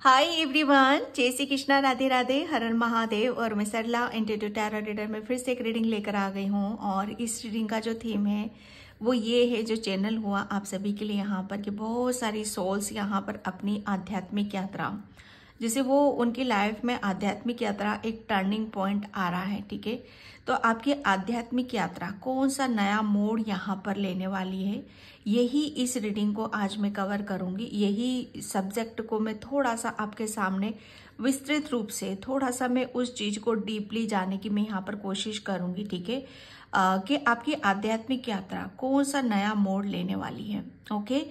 Hi everyone, जय श्री कृष्णा, राधे राधे, हर हर महादेव। और मैं सरला इंट्यूटिव टैरो रीडर में फिर से एक रीडिंग लेकर आ गई हूँ। और इस रीडिंग का जो थीम है वो ये है, जो चैनल हुआ आप सभी के लिए यहाँ पर कि बहुत सारी सोल्स यहाँ पर अपनी आध्यात्मिक यात्रा, जिसे वो उनकी लाइफ में आध्यात्मिक यात्रा एक टर्निंग पॉइंट आ रहा है। ठीक है, तो आपकी आध्यात्मिक यात्रा कौन सा नया मोड़ यहाँ पर लेने वाली है, यही इस रीडिंग को आज मैं कवर करूंगी। यही सब्जेक्ट को मैं थोड़ा सा आपके सामने विस्तृत रूप से, थोड़ा सा मैं उस चीज को डीपली जाने की मैं यहाँ पर कोशिश करूंगी। ठीक है, कि आपकी आध्यात्मिक यात्रा कौन सा नया मोड़ लेने वाली है। ओके,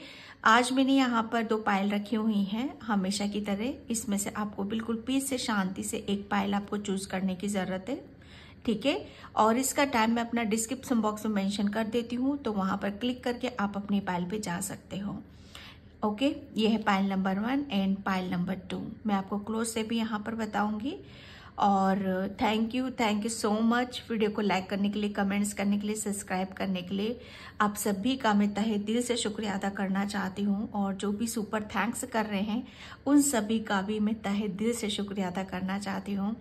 आज मैंने यहाँ पर 2 पायल रखी हुई हैं हमेशा की तरह। इसमें से आपको बिल्कुल पीस से, शांति से एक पायल आपको चूज करने की जरूरत है। ठीक है, और इसका टाइम मैं अपना डिस्क्रिप्शन बॉक्स में मेंशन कर देती हूँ, तो वहां पर क्लिक करके आप अपनी पायल पे जा सकते हो। ओके, ये है pile number 1 and pile number 2। मैं आपको क्लोज से भी यहाँ पर बताऊंगी। और thank you so much video को लाइक करने के लिए, कमेंट्स करने के लिए, सब्सक्राइब करने के लिए। आप सभी का मैं तहे दिल से शुक्रिया अदा करना चाहती हूँ। और जो भी सुपर थैंक्स कर रहे हैं उन सभी का भी मैं तहे दिल से शुक्रिया अदा करना चाहती हूँ।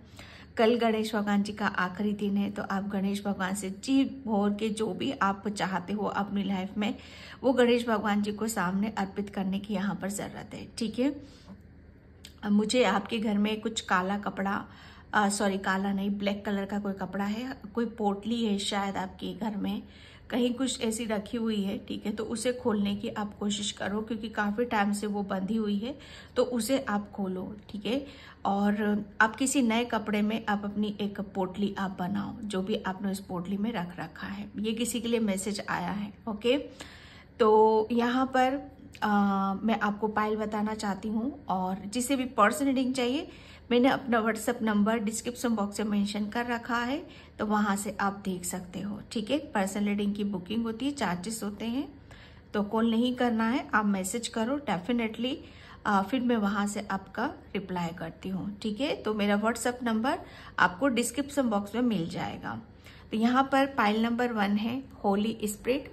कल गणेश भगवान जी का आखिरी दिन है, तो आप गणेश भगवान से जी भोर के जो भी आप चाहते हो अपनी लाइफ में, वो गणेश भगवान जी को सामने अर्पित करने की यहाँ पर जरूरत है। ठीक है, मुझे आपके घर में कुछ काला कपड़ा, सॉरी काला नहीं, ब्लैक कलर का कोई कपड़ा है, कोई पोटली है शायद आपके घर में कहीं कुछ ऐसी रखी हुई है। ठीक है, तो उसे खोलने की आप कोशिश करो, क्योंकि काफी टाइम से वो बंधी हुई है, तो उसे आप खोलो। ठीक है, और आप किसी नए कपड़े में आप अपनी एक पोटली आप बनाओ, जो भी आपने उस पोटली में रख रखा है। ये किसी के लिए मैसेज आया है। ओके, तो यहाँ पर मैं आपको पायल बताना चाहती हूँ। और जिसे भी पर्सनल रीडिंग चाहिए, मैंने अपना व्हाट्सएप नंबर डिस्क्रिप्शन बॉक्स में मेंशन कर रखा है, तो वहां से आप देख सकते हो। ठीक है, पर्सनल रीडिंग की बुकिंग होती है, चार्जेस होते हैं, तो कॉल नहीं करना है, आप मैसेज करो डेफिनेटली, फिर मैं वहां से आपका रिप्लाई करती हूँ। ठीक है, तो मेरा व्हाट्सएप नंबर आपको डिस्क्रिप्शन बॉक्स में मिल जाएगा। तो यहाँ पर पायल नंबर 1 है होली स्पिरिट।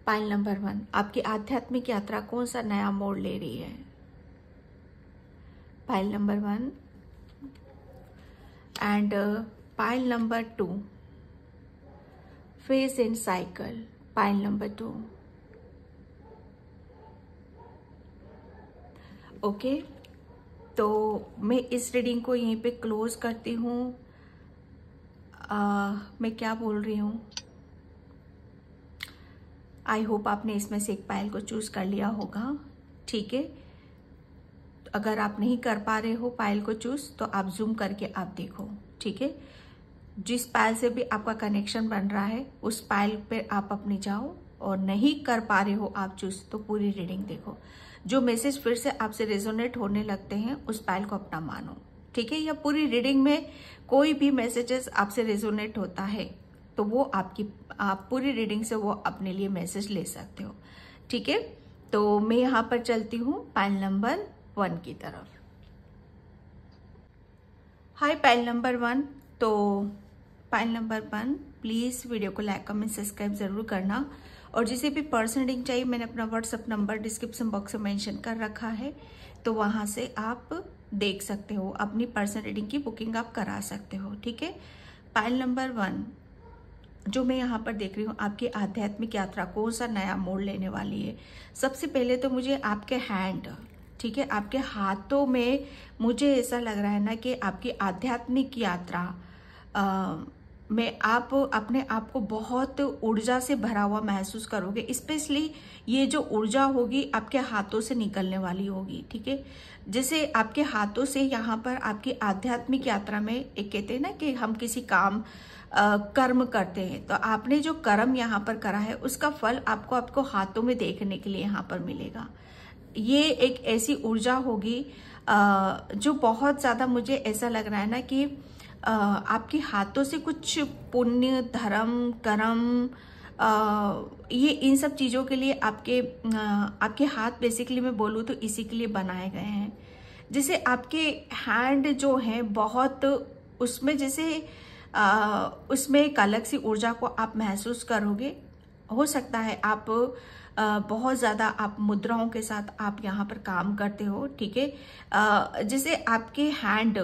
पायल नंबर 1, आपकी आध्यात्मिक यात्रा कौन सा नया मोड़ ले रही है। Pile number 1 and pile number 2, phase and cycle. Pile number 2। Okay, तो मैं इस रीडिंग को यहीं पे क्लोज करती हूँ। मैं क्या बोल रही हूँ, आई होप आपने इसमें से एक पायल को चूज कर लिया होगा। ठीक है, अगर आप नहीं कर पा रहे हो पायल को चूज, तो आप जूम करके आप देखो। ठीक है, जिस पायल से भी आपका कनेक्शन बन रहा है उस पायल पे आप अपनी जाओ, और नहीं कर पा रहे हो आप चूज, तो पूरी रीडिंग देखो। जो मैसेज फिर से आपसे रेजोनेट होने लगते हैं उस पायल को अपना मानो। ठीक है, या पूरी रीडिंग में कोई भी मैसेजेस आपसे रेजोनेट होता है, तो वो आप पूरी रीडिंग से वो अपने लिए मैसेज ले सकते हो। ठीक है, तो मैं यहाँ पर चलती हूँ पायल नंबर 1 की तरफ। हाय पायल नंबर 1, तो पायल नंबर 1, प्लीज वीडियो को लाइक कमेंट सब्सक्राइब जरूर करना। और जिसे भी पर्सनल रीडिंग चाहिए, मैंने अपना व्हाट्सएप नंबर डिस्क्रिप्शन बॉक्स में मेंशन कर रखा है, तो वहां से आप देख सकते हो, अपनी पर्सनल रीडिंग की बुकिंग आप करा सकते हो। ठीक है, पायल नंबर 1 जो मैं यहाँ पर देख रही हूँ, आपकी आध्यात्मिक यात्रा कौन सा नया मोड़ लेने वाली है। सबसे पहले तो मुझे आपके हैंड, ठीक है, आपके हाथों में मुझे ऐसा लग रहा है ना कि आपकी आध्यात्मिक यात्रा में आप अपने आप को बहुत ऊर्जा से भरा हुआ महसूस करोगे। स्पेशली ये जो ऊर्जा होगी आपके हाथों से निकलने वाली होगी। ठीक है, जैसे आपके हाथों से यहाँ पर आपकी आध्यात्मिक यात्रा में, एक कहते हैं ना कि हम किसी काम कर्म करते हैं, तो आपने जो कर्म यहाँ पर करा है उसका फल आपको हाथों में देखने के लिए यहाँ पर मिलेगा। ये एक ऐसी ऊर्जा होगी जो बहुत ज्यादा, मुझे ऐसा लग रहा है ना कि आपके हाथों से कुछ पुण्य, धर्म, कर्म, ये इन सब चीजों के लिए आपके हाथ बेसिकली मैं बोलूँ तो इसी के लिए बनाए गए हैं। जैसे आपके हैंड जो है बहुत, उसमें जैसे उसमें एक अलग सी ऊर्जा को आप महसूस करोगे। हो सकता है आप बहुत ज़्यादा आप मुद्राओं के साथ आप यहाँ पर काम करते हो, ठीक है। जैसे आपके हैंड,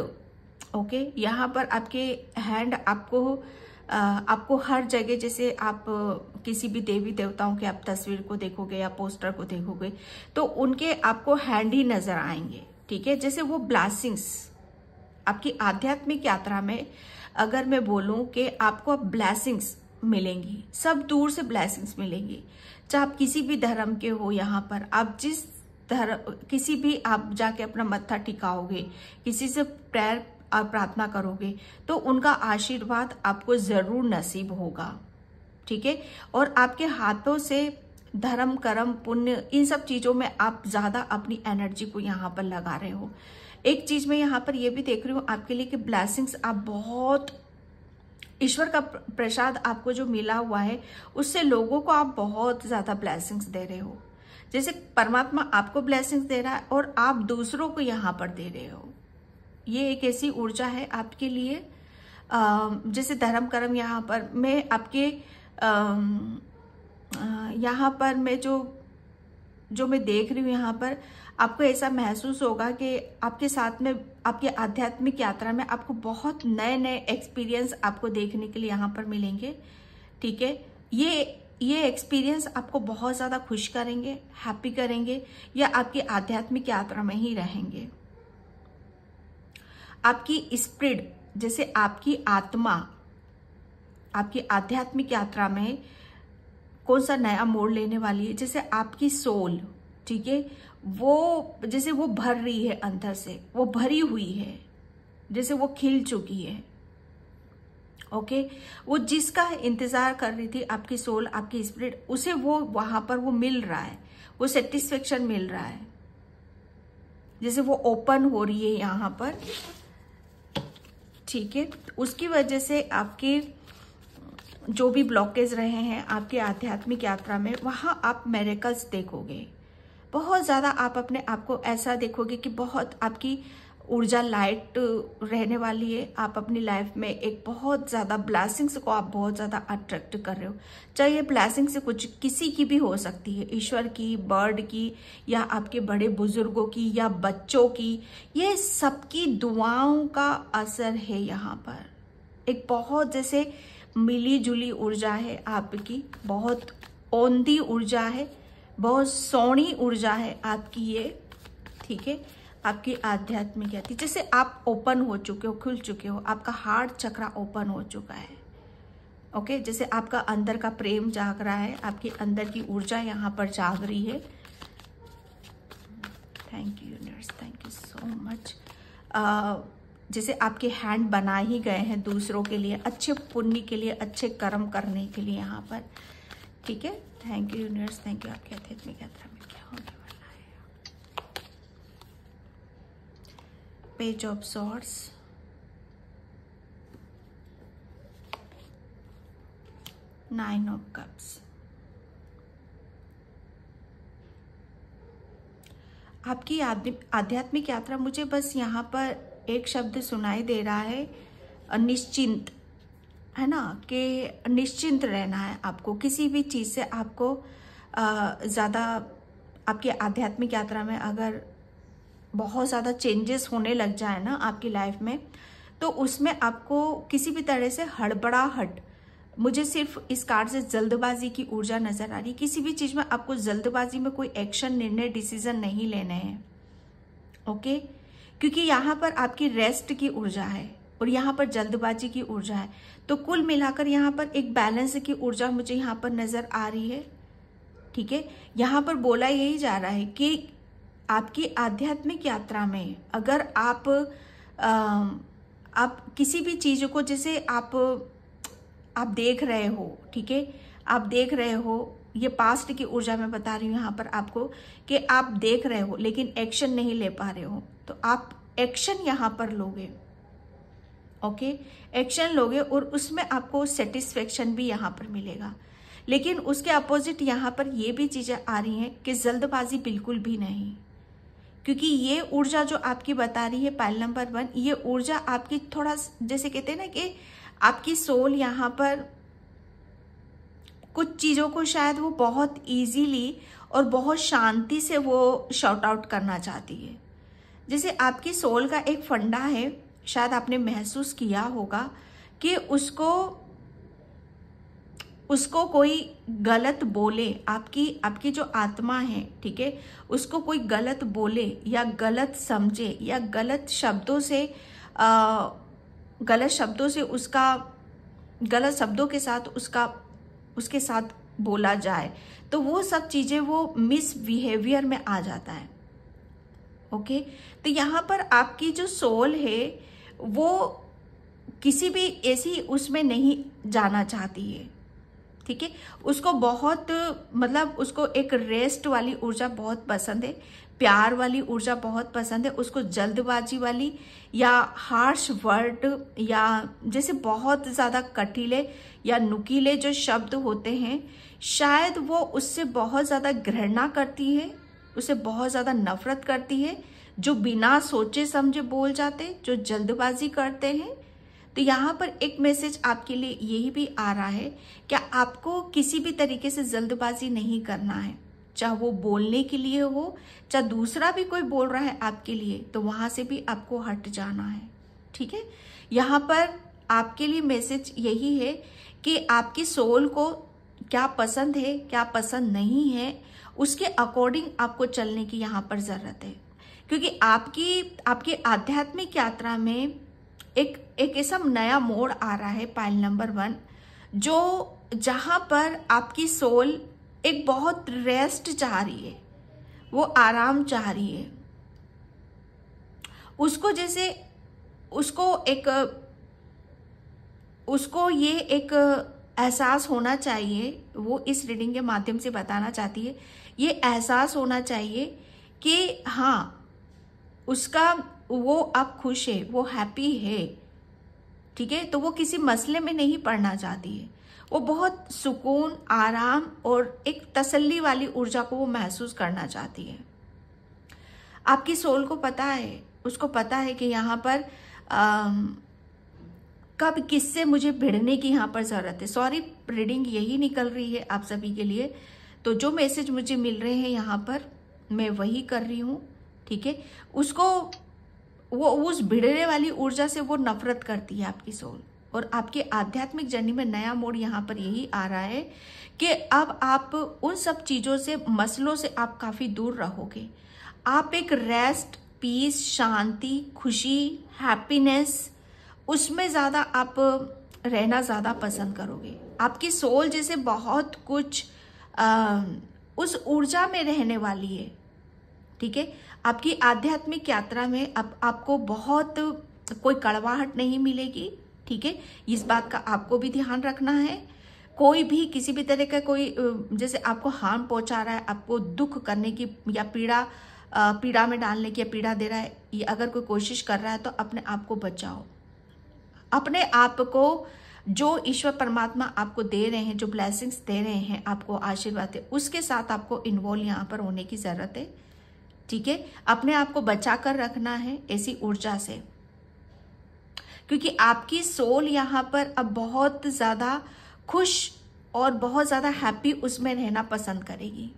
ओके, यहाँ पर आपके हैंड आपको हर जगह, जैसे आप किसी भी देवी देवताओं के आप तस्वीर को देखोगे या पोस्टर को देखोगे तो उनके आपको हैंड ही नजर आएंगे, ठीक है। जैसे वो ब्लेसिंग्स आपकी आध्यात्मिक यात्रा में, अगर मैं बोलूं कि आपको ब्लेसिंग्स मिलेंगी, सब दूर से ब्लेसिंग्स मिलेंगी, चाहे आप किसी भी धर्म के हो। यहाँ पर आप जिस धर्म, किसी भी आप जाके अपना मत्था टिकाओगे, किसी से प्रेयर और प्रार्थना करोगे तो उनका आशीर्वाद आपको जरूर नसीब होगा, ठीक है। और आपके हाथों से धर्म, कर्म, पुण्य, इन सब चीजों में आप ज्यादा अपनी एनर्जी को यहाँ पर लगा रहे हो। एक चीज मैं यहाँ पर ये भी देख रही हूँ आपके लिए कि ब्लेसिंग्स आप बहुत, ईश्वर का प्रसाद आपको जो मिला हुआ है उससे लोगों को आप बहुत ज्यादा ब्लेसिंग्स दे रहे हो। जैसे परमात्मा आपको ब्लेसिंग्स दे रहा है और आप दूसरों को यहाँ पर दे रहे हो। ये एक ऐसी ऊर्जा है आपके लिए, जैसे धर्म कर्म, यहाँ पर मैं आपके यहाँ पर मैं जो मैं देख रही हूँ, यहाँ पर आपको ऐसा महसूस होगा कि आपके साथ में आपके आध्यात्मिक यात्रा में आपको बहुत नए नए एक्सपीरियंस आपको देखने के लिए यहाँ पर मिलेंगे, ठीक है। ये एक्सपीरियंस आपको बहुत ज्यादा खुश करेंगे, हैप्पी करेंगे, या आपकी आध्यात्मिक यात्रा में ही रहेंगे। आपकी स्पिरिट, जैसे आपकी आत्मा, आपकी आध्यात्मिक यात्रा में कौन सा नया मोड़ लेने वाली है। जैसे आपकी सोल, ठीक है, वो जैसे वो भर रही है अंदर से, वो भरी हुई है, जैसे वो खिल चुकी है, ओके। वो जिसका इंतजार कर रही थी आपकी सोल, आपकी स्पिरिट, उसे वो वहां पर वो मिल रहा है, वो सेटिस्फेक्शन मिल रहा है, जैसे वो ओपन हो रही है यहाँ पर, ठीक है। उसकी वजह से आपके जो भी ब्लॉकेज रहे हैं आपके आध्यात्मिक यात्रा में, वहां आप मिरेकल्स देखोगे। बहुत ज्यादा आप अपने आप को ऐसा देखोगे कि बहुत आपकी ऊर्जा लाइट रहने वाली है। आप अपनी लाइफ में एक बहुत ज्यादा ब्लेसिंग्स को आप बहुत ज्यादा अट्रैक्ट कर रहे हो। चाहे ये ब्लेसिंग से कुछ किसी की भी हो सकती है, ईश्वर की, बर्ड की, या आपके बड़े बुजुर्गों की, या बच्चों की। ये सबकी दुआओं का असर है। यहाँ पर एक बहुत जैसे मिली जुली ऊर्जा है आपकी, बहुत औंधी ऊर्जा है, बहुत सोनी ऊर्जा है आपकी ये, ठीक है। आपकी आध्यात्मिक यात्रा, जैसे आप ओपन हो चुके हो, खुल चुके हो, आपका हार्ट चक्रा ओपन हो चुका है, ओके। जैसे आपका अंदर का प्रेम जाग रहा है, आपके अंदर की ऊर्जा यहाँ पर जाग रही है। Thank you universe, thank you so much. जैसे आपके हैंड बना ही गए हैं दूसरों के लिए, अच्छे पुण्य के लिए, अच्छे कर्म करने के लिए यहाँ पर, ठीक है। Thank you universe, thank you. आपकी आध्यात्मिक यात्रा में क्या होने वाला है। Page of swords, nine of cups. आपकी आध्यात्मिक यात्रा, मुझे बस यहाँ पर एक शब्द सुनाई दे रहा है, निश्चिंत, है ना, कि निश्चिंत रहना है आपको। किसी भी चीज से आपको ज्यादा, आपकी आध्यात्मिक यात्रा में अगर बहुत ज्यादा चेंजेस होने लग जाए ना आपकी लाइफ में, तो उसमें आपको किसी भी तरह से हड़बड़ाहट, मुझे सिर्फ इस कार्ड से जल्दबाजी की ऊर्जा नजर आ रही। किसी भी चीज में आपको जल्दबाजी में कोई एक्शन, निर्णय, डिसीजन नहीं लेने हैं, ओके। क्योंकि यहाँ पर आपकी रेस्ट की ऊर्जा है और यहाँ पर जल्दबाजी की ऊर्जा है। तो कुल मिलाकर यहाँ पर एक बैलेंस की ऊर्जा मुझे यहाँ पर नजर आ रही है, ठीक है। यहाँ पर बोला यही जा रहा है कि आपकी आध्यात्मिक यात्रा में अगर आप किसी भी चीज को, जैसे आप देख रहे हो, ठीक है, आप देख रहे हो, ये पास्ट की ऊर्जा में बता रही हूँ यहाँ पर आपको, कि आप देख रहे हो लेकिन एक्शन नहीं ले पा रहे हो, तो आप एक्शन यहाँ पर लोगे, ओके। एक्शन लोगे और उसमें आपको सेटिस्फेक्शन भी यहाँ पर मिलेगा। लेकिन उसके अपोजिट यहाँ पर ये भी चीजें आ रही हैं कि जल्दबाजी बिल्कुल भी नहीं, क्योंकि ये ऊर्जा जो आपकी बता रही है पाइल नंबर 1, ये ऊर्जा आपकी थोड़ा, जैसे कहते हैं ना कि आपकी सोल यहाँ पर कुछ चीज़ों को शायद वो बहुत इजीली और बहुत शांति से वो शॉर्ट आउट करना चाहती है। जैसे आपकी सोल का एक फंडा है, शायद आपने महसूस किया होगा कि उसको कोई गलत बोले, आपकी जो आत्मा है, ठीक है, उसको कोई गलत बोले या गलत समझे या गलत शब्दों के साथ उसके साथ बोला जाए, तो वो सब चीजें वो मिसबिहेवियर में आ जाता है। ओके, तो यहाँ पर आपकी जो सोल है वो किसी भी ऐसी उसमें नहीं जाना चाहती है, ठीक है। उसको बहुत मतलब उसको एक रेस्ट वाली ऊर्जा बहुत पसंद है, प्यार वाली ऊर्जा बहुत पसंद है। उसको जल्दबाजी वाली या हार्श वर्ड या जैसे बहुत ज्यादा कटीले या नुकीले जो शब्द होते हैं, शायद वो उससे बहुत ज्यादा घृणा करती है, उसे बहुत ज्यादा नफरत करती है, जो बिना सोचे समझे बोल जाते, जो जल्दबाजी करते हैं। तो यहाँ पर एक मैसेज आपके लिए यही भी आ रहा है कि आपको किसी भी तरीके से जल्दबाजी नहीं करना है, चाहे वो बोलने के लिए हो, चाहे दूसरा भी कोई बोल रहा है आपके लिए, तो वहां से भी आपको हट जाना है, ठीक है। यहाँ पर आपके लिए मैसेज यही है कि आपकी सोल को क्या पसंद है, क्या पसंद नहीं है, उसके अकॉर्डिंग आपको चलने की यहाँ पर जरूरत है। क्योंकि आपकी आध्यात्मिक यात्रा में एक ऐसा नया मोड़ आ रहा है, पाइल नंबर 1, जहां पर आपकी सोल एक बहुत रेस्ट चाह रही है, वो आराम चाह रही है। उसको ये एक एहसास होना चाहिए, वो इस रीडिंग के माध्यम से बताना चाहती है, ये एहसास होना चाहिए कि हाँ, वो अब खुश है, वो हैप्पी है, ठीक है। तो वो किसी मसले में नहीं पड़ना चाहती है, वो बहुत सुकून, आराम और एक तसल्ली वाली ऊर्जा को वो महसूस करना चाहती है। आपकी सोल को पता है, उसको पता है कि यहाँ पर कब किससे मुझे भिड़ने की यहाँ पर जरूरत है। सॉरी, रीडिंग यही निकल रही है आप सभी के लिए, तो जो मैसेज मुझे मिल रहे हैं यहाँ पर मैं वही कर रही हूँ, ठीक है। वो उस भिड़ने वाली ऊर्जा से वो नफरत करती है आपकी सोल। और आपके आध्यात्मिक जर्नी में नया मोड़ यहाँ पर यही आ रहा है कि अब आप उन सब चीजों से, मसलों से आप काफी दूर रहोगे। आप एक रेस्ट, पीस, शांति, खुशी, हैप्पीनेस, उसमें ज्यादा आप रहना ज्यादा पसंद करोगे। आपकी सोल जैसे बहुत कुछ उस ऊर्जा में रहने वाली है, ठीक है। आपकी आध्यात्मिक यात्रा में अब आपको बहुत कोई कड़वाहट नहीं मिलेगी, ठीक है। इस बात का आपको भी ध्यान रखना है। कोई भी किसी भी तरह का कोई जैसे आपको हार्म पहुंचा रहा है, आपको दुख करने की या पीड़ा में डालने की या पीड़ा दे रहा है, ये अगर कोई कोशिश कर रहा है तो अपने आप को बचाओ। अपने आप को जो ईश्वर परमात्मा आपको दे रहे हैं, जो ब्लेसिंग्स दे रहे हैं, आपको आशीर्वाद है, उसके साथ आपको इन्वॉल्व यहाँ पर होने की जरूरत है, ठीक है। अपने आप को बचा कर रखना है ऐसी ऊर्जा से, क्योंकि आपकी सोल यहाँ पर अब बहुत ज्यादा खुश और बहुत ज्यादा हैप्पी उसमें रहना पसंद करेगी।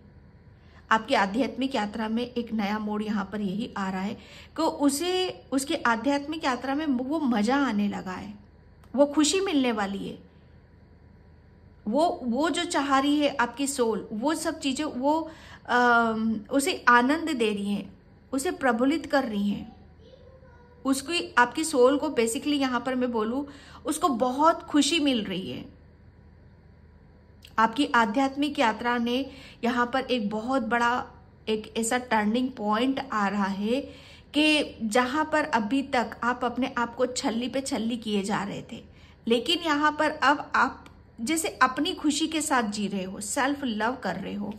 आपकी आध्यात्मिक यात्रा में एक नया मोड़ यहाँ पर यही आ रहा है कि उसकी आध्यात्मिक यात्रा में वो मजा आने लगा है, वो खुशी मिलने वाली है। वो जो चाह रही है आपकी सोल, वो सब चीजें वो उसे आनंद दे रही हैं, उसे प्रफुल्लित कर रही हैं। उसकी, आपकी सोल को बेसिकली यहाँ पर मैं बोलूं, उसको बहुत खुशी मिल रही है। आपकी आध्यात्मिक यात्रा ने यहाँ पर एक बहुत बड़ा एक ऐसा टर्निंग पॉइंट आ रहा है कि जहां पर अभी तक आप अपने आप को छल्ली पे छल्ली किए जा रहे थे, लेकिन यहाँ पर अब आप जैसे अपनी खुशी के साथ जी रहे हो, सेल्फ लव कर रहे हो,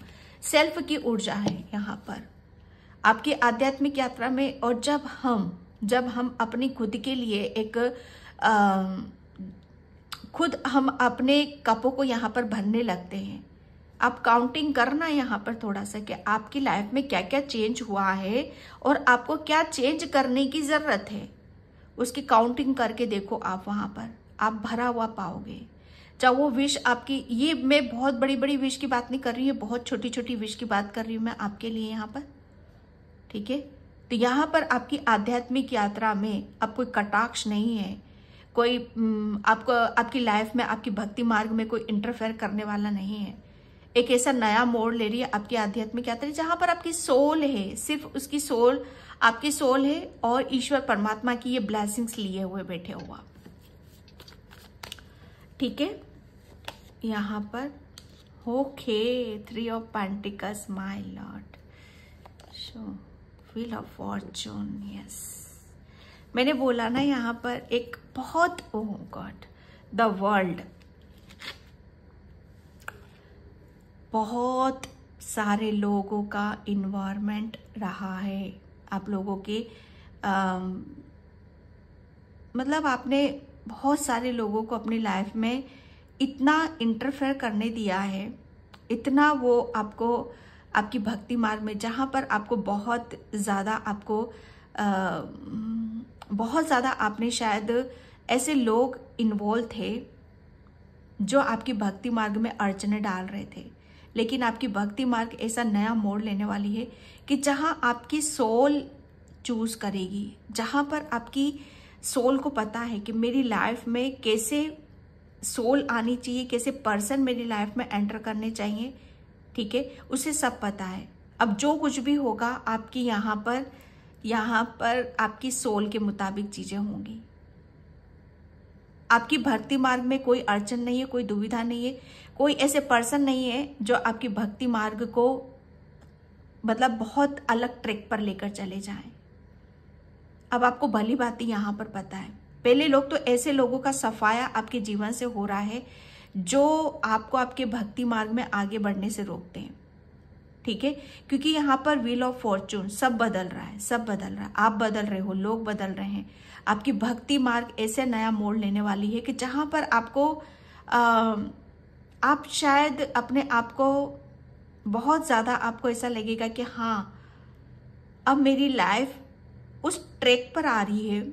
सेल्फ की ऊर्जा है यहाँ पर आपकी आध्यात्मिक यात्रा में। और जब हम अपनी खुद के लिए एक खुद हम अपने कपों को यहाँ पर भरने लगते हैं। आप काउंटिंग करना यहाँ पर थोड़ा सा कि आपकी लाइफ में क्या क्या चेंज हुआ है और आपको क्या चेंज करने की जरूरत है, उसकी काउंटिंग करके देखो। आप वहां पर आप भरा हुआ पाओगे। चाहे वो विश आपकी, ये मैं बहुत बड़ी बड़ी विश की बात नहीं कर रही हूँ, बहुत छोटी छोटी विश की बात कर रही हूँ मैं आपके लिए यहाँ पर, ठीक है। तो यहाँ पर आपकी आध्यात्मिक यात्रा में अब कोई कटाक्ष नहीं है, कोई आपको आपकी लाइफ में, आपकी भक्ति मार्ग में कोई इंटरफेयर करने वाला नहीं है। एक ऐसा नया मोड़ ले रही है आपकी आध्यात्मिक यात्रा जहां पर आपकी सोल है, सिर्फ उसकी सोल, आपकी सोल है और ईश्वर परमात्मा की ये ब्लेसिंग्स लिए हुए बैठे हुआ, ठीक है। यहाँ पर okay 3 of pentacles my Lord, show wheel of Fortune, yes. मैंने बोला ना यहाँ पर एक बहुत, ओह गॉड, द वर्ल्ड, बहुत सारे लोगों का इन्वायरमेंट रहा है आप लोगों के, मतलब आपने बहुत सारे लोगों को अपनी लाइफ में इतना इंटरफेयर करने दिया है, इतना वो आपको आपकी भक्ति मार्ग में, जहाँ पर आपको बहुत ज़्यादा आपने शायद ऐसे लोग इन्वॉल्व थे जो आपकी भक्ति मार्ग में अड़चने डाल रहे थे, लेकिन आपकी भक्ति मार्ग ऐसा नया मोड़ लेने वाली है कि जहां आपकी सोल चूज करेगी, जहां पर आपकी सोल को पता है कि मेरी लाइफ में कैसे सोल आनी चाहिए, कैसे पर्सन मेरी लाइफ में एंटर करने चाहिए, ठीक है, उसे सब पता है। अब जो कुछ भी होगा आपकी यहाँ पर आपकी सोल के मुताबिक चीजें होंगी। आपकी भक्ति मार्ग में कोई अड़चन नहीं है, कोई दुविधा नहीं है, कोई ऐसे पर्सन नहीं है जो आपकी भक्ति मार्ग को मतलब बहुत अलग ट्रैक पर लेकर चले जाएं। अब आपको भली बात यहाँ पर पता है। पहले लोग तो ऐसे लोगों का सफाया आपके जीवन से हो रहा है जो आपको आपके भक्ति मार्ग में आगे बढ़ने से रोकते हैं, ठीक है, क्योंकि यहाँ पर व्हील ऑफ फॉर्चून, सब बदल रहा है, सब बदल रहा है, आप बदल रहे हो, लोग बदल रहे हैं। आपकी भक्ति मार्ग ऐसे नया मोड़ लेने वाली है कि जहां पर आपको आप शायद अपने आप को बहुत ज्यादा आपको ऐसा लगेगा कि हाँ, अब मेरी लाइफ उस ट्रैक पर आ रही है,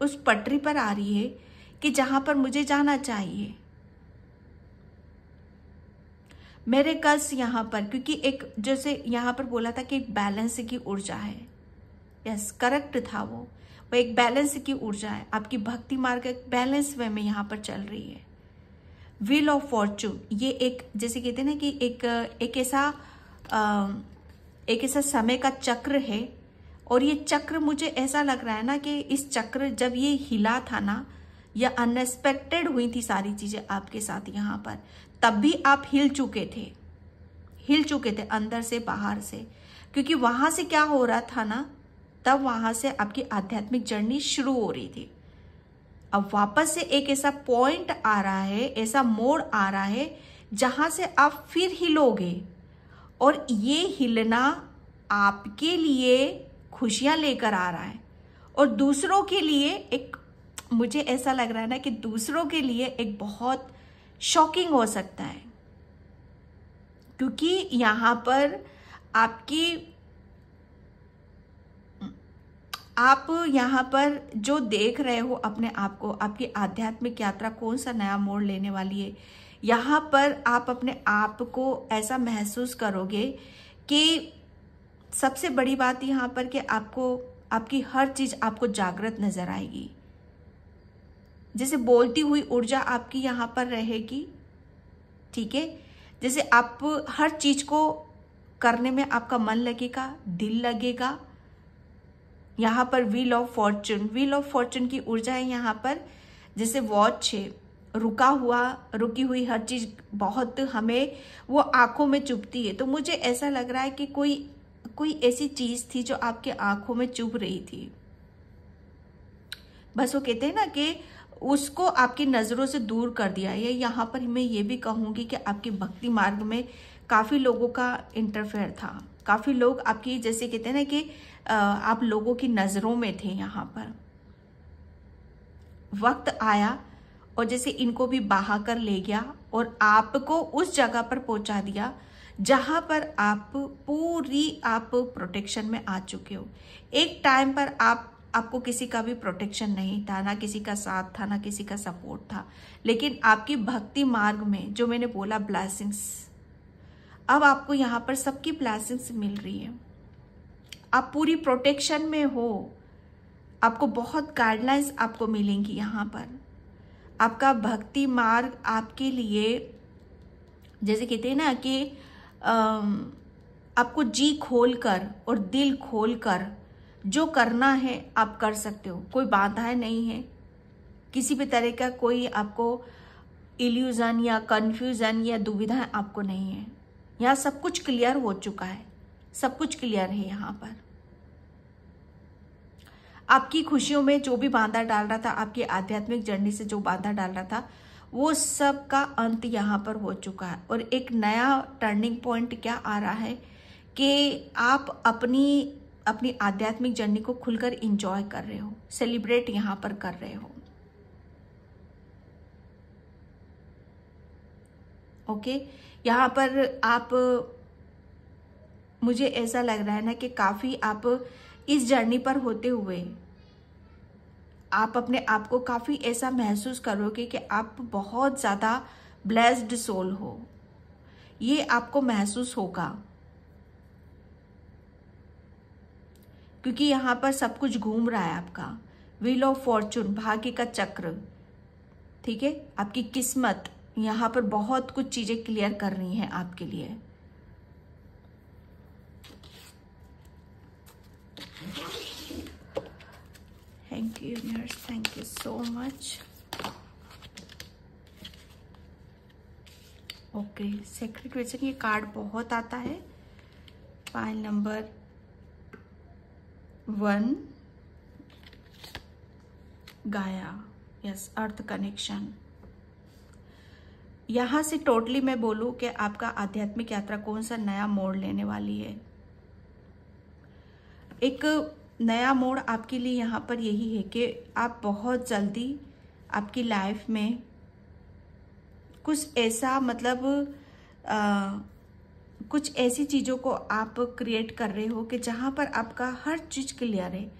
उस पटरी पर आ रही है कि जहां पर मुझे जाना चाहिए। मेरे कल्स यहाँ पर, क्योंकि एक जैसे यहाँ पर बोला था कि एक बैलेंस की ऊर्जा है, यस करेक्ट था, वो एक बैलेंस की ऊर्जा है। आपकी भक्ति मार्ग एक बैलेंस वे में यहाँ पर चल रही है। व्हील ऑफ फॉर्चून, ये एक जैसे कहते हैं ना कि एक ऐसा समय का चक्र है, और ये चक्र मुझे ऐसा लग रहा है ना कि इस चक्र जब ये हिला था ना, या अनएक्सपेक्टेड हुई थी सारी चीजें आपके साथ यहाँ पर, तब भी आप हिल चुके थे अंदर से बाहर से, क्योंकि वहां से क्या हो रहा था ना, तब वहां से आपकी आध्यात्मिक जर्नी शुरू हो रही थी। अब वापस से एक ऐसा पॉइंट आ रहा है, ऐसा मोड़ आ रहा है जहां से आप फिर हिलोगे, और ये हिलना आपके लिए खुशियां लेकर आ रहा है, और दूसरों के लिए एक, मुझे ऐसा लग रहा है ना कि दूसरों के लिए एक बहुत शॉकिंग हो सकता है, क्योंकि यहां पर आप यहाँ पर जो देख रहे हो अपने आप को, आपकी आध्यात्मिक यात्रा कौन सा नया मोड़ लेने वाली है, यहाँ पर आप अपने आप को ऐसा महसूस करोगे कि सबसे बड़ी बात यहाँ पर कि आपको आपकी हर चीज आपको जागृत नजर आएगी, जैसे बोलती हुई ऊर्जा आपकी यहाँ पर रहेगी, ठीक है, जैसे आप हर चीज को करने में आपका मन लगेगा, दिल लगेगा। यहाँ पर व्हील ऑफ फॉर्चून की ऊर्जा है यहाँ पर, जैसे वॉच है, रुकी हुई हर चीज बहुत हमें वो आंखों में चुभती है। तो मुझे ऐसा लग रहा है कि कोई ऐसी चीज थी जो आपके आंखों में चुभ रही थी, बस वो कहते हैं ना कि उसको आपकी नजरों से दूर कर दिया है। यहाँ पर मैं ये भी कहूंगी कि आपके भक्ति मार्ग में काफी लोगों का इंटरफेयर था, काफी लोग आपकी, जैसे कहते हैं ना कि आप लोगों की नजरों में थे। यहाँ पर वक्त आया और जैसे इनको भी बहा कर ले गया और आपको उस जगह पर पहुंचा दिया जहां पर आप प्रोटेक्शन में आ चुके हो। एक टाइम पर आप आपको किसी का भी प्रोटेक्शन नहीं था, ना किसी का साथ था, ना किसी का सपोर्ट था, लेकिन आपकी भक्ति मार्ग में जो मैंने बोला ब्लेसिंग्स, अब आपको यहाँ पर सबकी ब्लेसिंग्स मिल रही है। आप पूरी प्रोटेक्शन में हो, आपको बहुत गाइडलाइंस आपको मिलेंगी यहाँ पर। आपका भक्ति मार्ग आपके लिए, जैसे कहते हैं ना कि आपको जी खोलकर और दिल खोलकर जो करना है आप कर सकते हो। कोई बाधाएं नहीं है, किसी भी तरह का कोई आपको इल्यूजन या कंफ्यूजन या दुविधा आपको नहीं है। यहाँ सब कुछ क्लियर हो चुका है, सब कुछ क्लियर है। यहाँ पर आपकी खुशियों में जो भी बाधा डाल रहा था, आपकी आध्यात्मिक जर्नी से जो बाधा डाल रहा था, वो सब का अंत यहाँ पर हो चुका है। और एक नया टर्निंग पॉइंट क्या आ रहा है कि आप अपनी आध्यात्मिक जर्नी को खुलकर एंजॉय कर रहे हो, सेलिब्रेट यहाँ पर कर रहे हो। ओके, यहाँ पर आप, मुझे ऐसा लग रहा है ना कि काफी आप इस जर्नी पर होते हुए आप अपने आप को काफी ऐसा महसूस करोगे कि आप बहुत ज्यादा ब्लेस्ड सोल हो, ये आपको महसूस होगा। क्योंकि यहाँ पर सब कुछ घूम रहा है आपका व्हील ऑफ फॉर्चून, भाग्य का चक्र, ठीक है। आपकी किस्मत यहाँ पर बहुत कुछ चीजें क्लियर कर रही हैं आपके लिए। Thank you universe, thank you so much. Okay, secret vision, ये कार्ड बहुत आता है। फाइल नंबर 1, गाया, यस, अर्थ कनेक्शन। यहां से टोटली मैं बोलूं कि आपका आध्यात्मिक यात्रा कौन सा नया मोड़ लेने वाली है। एक नया मोड़ आपके लिए यहाँ पर यही है कि आप बहुत जल्दी आपकी लाइफ में कुछ ऐसा, मतलब कुछ ऐसी चीज़ों को आप क्रिएट कर रहे हो कि जहाँ पर आपका हर चीज़ क्लियर है।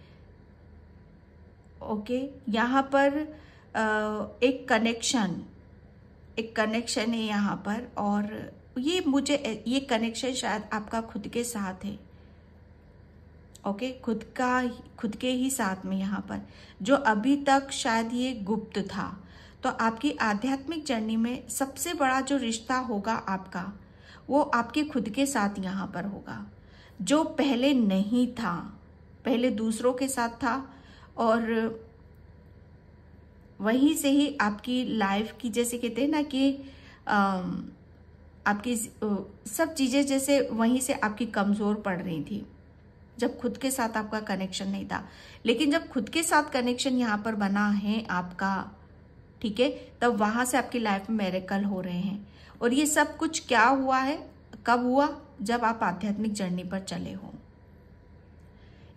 ओके, यहाँ पर एक कनेक्शन है यहाँ पर, और ये कनेक्शन शायद आपका खुद के साथ है। ओके, खुद के ही साथ में यहाँ पर, जो अभी तक शायद ये गुप्त था। तो आपकी आध्यात्मिक जर्नी में सबसे बड़ा जो रिश्ता होगा आपका, वो आपके खुद के साथ यहाँ पर होगा, जो पहले नहीं था, पहले दूसरों के साथ था। और वहीं से ही आपकी लाइफ की, जैसे कहते हैं ना कि आपकी सब चीजें जैसे वहीं से आपकी कमजोर पड़ रही थी, जब खुद के साथ आपका कनेक्शन नहीं था। लेकिन जब खुद के साथ कनेक्शन यहाँ पर बना है आपका, ठीक है, तब वहां से आपकी लाइफ में मिरेकल हो रहे हैं। और ये सब कुछ क्या हुआ है, कब हुआ? जब आप आध्यात्मिक जर्नी पर चले हो।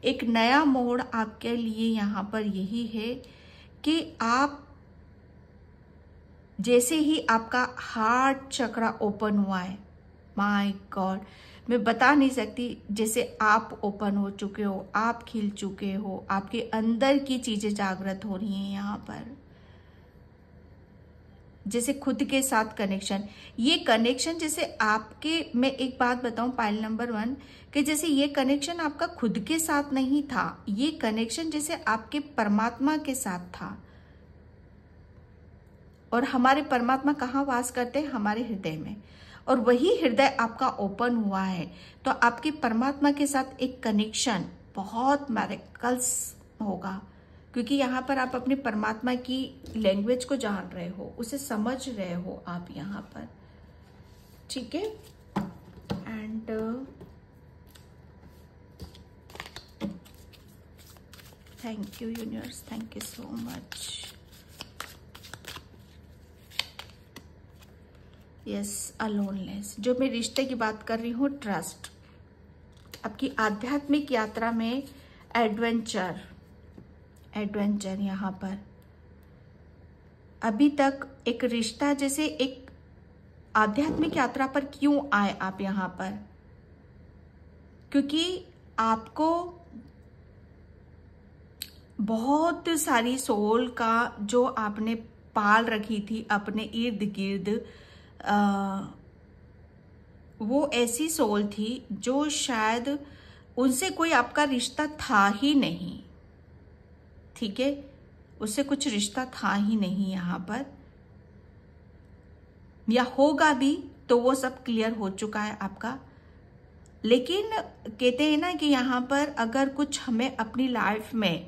एक नया मोड़ आपके लिए यहाँ पर यही है कि आप, जैसे ही आपका हार्ट चक्र ओपन हुआ है, माय गॉड, मैं बता नहीं सकती, जैसे आप ओपन हो चुके हो, आप खिल चुके हो, आपके अंदर की चीजें जागृत हो रही हैं यहाँ पर। जैसे खुद के साथ कनेक्शन, ये कनेक्शन जैसे आपके, मैं एक बात बताऊं पाइल नंबर 1, कि जैसे ये कनेक्शन आपका खुद के साथ नहीं था, ये कनेक्शन जैसे आपके परमात्मा के साथ था। और हमारे परमात्मा कहाँ वास करते हैं? हमारे हृदय में। और वही हृदय आपका ओपन हुआ है, तो आपके परमात्मा के साथ एक कनेक्शन बहुत मिरेकल्स होगा। क्योंकि यहाँ पर आप अपने परमात्मा की लैंग्वेज को जान रहे हो, उसे समझ रहे हो आप यहाँ पर, ठीक है। And thank you universe, thank you so much. Yes, aloneness, जो मैं रिश्ते की बात कर रही हूँ, ट्रस्ट। आपकी आध्यात्मिक यात्रा में एडवेंचर यहाँ पर अभी तक एक रिश्ता, जैसे एक आध्यात्मिक यात्रा पर क्यों आए आप यहाँ पर? क्योंकि आपको बहुत सारी सोल का जो आपने पाल रखी थी अपने इर्द गिर्द, वो ऐसी सोल थी जो शायद उनसे कोई आपका रिश्ता था ही नहीं, ठीक है, उससे कुछ रिश्ता था ही नहीं यहाँ पर, या होगा भी तो वो सब क्लियर हो चुका है आपका। लेकिन कहते हैं ना कि यहाँ पर अगर कुछ हमें अपनी लाइफ में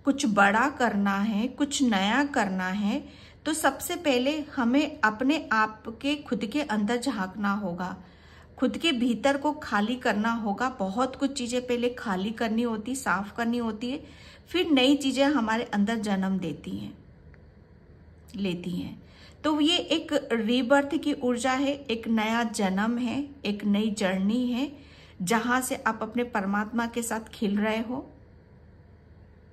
कुछ बड़ा करना है, कुछ नया करना है, तो सबसे पहले हमें अपने आप के खुद के अंदर झांकना होगा, खुद के भीतर को खाली करना होगा। बहुत कुछ चीजें पहले खाली करनी होती, साफ करनी होती है, फिर नई चीजें हमारे अंदर जन्म देती हैं, लेती हैं। तो ये एक रीबर्थ की ऊर्जा है, एक नया जन्म है, एक नई जर्नी है, जहां से आप अपने परमात्मा के साथ खिल रहे हो,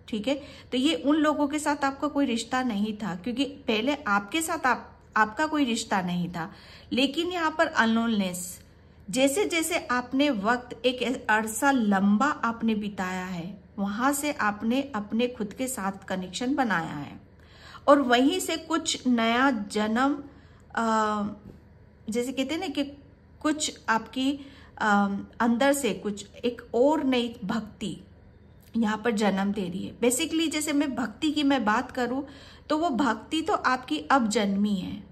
ठीक है। तो ये उन लोगों के साथ आपका कोई रिश्ता नहीं था, क्योंकि पहले आपके साथ आपका कोई रिश्ता नहीं था। लेकिन यहाँ पर अननोननेस, जैसे जैसे आपने वक्त एक अरसा लंबा आपने बिताया है, वहां से आपने अपने खुद के साथ कनेक्शन बनाया है, और वहीं से कुछ नया जन्म, जैसे कहते हैं ना कि कुछ आपकी अंदर से कुछ एक और नई भक्ति यहाँ पर जन्म दे रही है। बेसिकली जैसे मैं भक्ति की मैं बात करूं तो वो भक्ति तो आपकी अब जन्मी है।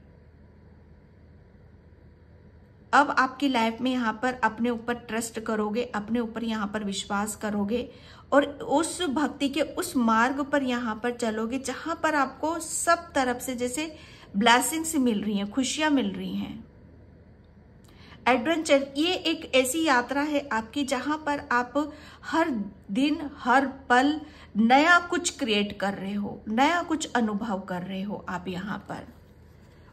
अब आपकी लाइफ में यहाँ पर अपने ऊपर ट्रस्ट करोगे, अपने ऊपर यहाँ पर विश्वास करोगे, और उस भक्ति के उस मार्ग पर यहाँ पर चलोगे जहां पर आपको सब तरफ से जैसे ब्लेसिंग्स मिल रही हैं, खुशियां मिल रही हैं। एडवेंचर, ये एक ऐसी यात्रा है आपकी जहां पर आप हर दिन हर पल नया कुछ क्रिएट कर रहे हो, नया कुछ अनुभव कर रहे हो आप यहाँ पर।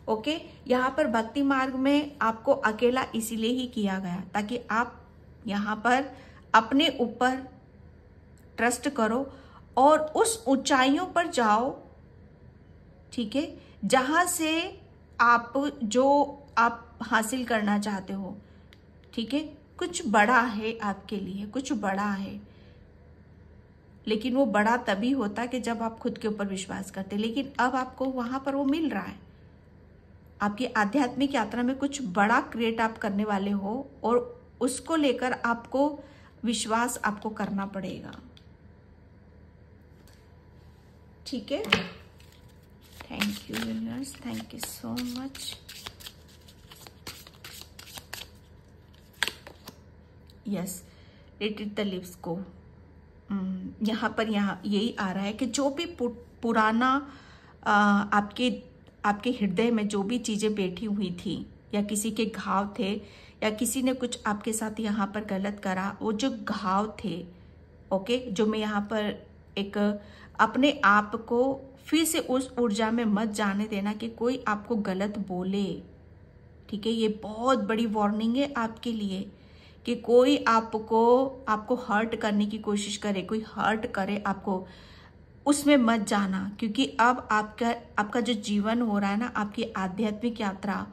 ओके, यहाँ पर भक्ति मार्ग में आपको अकेला इसीलिए ही किया गया ताकि आप यहाँ पर अपने ऊपर ट्रस्ट करो और उस ऊंचाइयों पर जाओ, ठीक है, जहां से आप जो आप हासिल करना चाहते हो, ठीक है, कुछ बड़ा है आपके लिए, कुछ बड़ा है। लेकिन वो बड़ा तभी होता कि जब आप खुद के ऊपर विश्वास करते। लेकिन अब आपको वहां पर वो मिल रहा है। आपकी आध्यात्मिक यात्रा में कुछ बड़ा क्रिएट आप करने वाले हो, और उसको लेकर आपको विश्वास आपको करना पड़ेगा, ठीक है। Thank you universe, thank you so much. Yes, let it the lives go. यहाँ पर यही आ रहा है कि जो भी पुराना आपके हृदय में जो भी चीजें बैठी हुई थी, या किसी के घाव थे, या किसी ने कुछ आपके साथ यहाँ पर गलत करा, वो जो घाव थे, ओके, जो मैं यहाँ पर एक अपने आप को फिर से उस ऊर्जा में मत जाने देना कि कोई आपको गलत बोले, ठीक है। ये बहुत बड़ी वार्निंग है आपके लिए कि कोई आपको हर्ट करने की कोशिश करे, कोई हर्ट करे आपको, उसमें मत जाना। क्योंकि अब आपका जो जीवन हो रहा है ना, आपकी आध्यात्मिक यात्रा,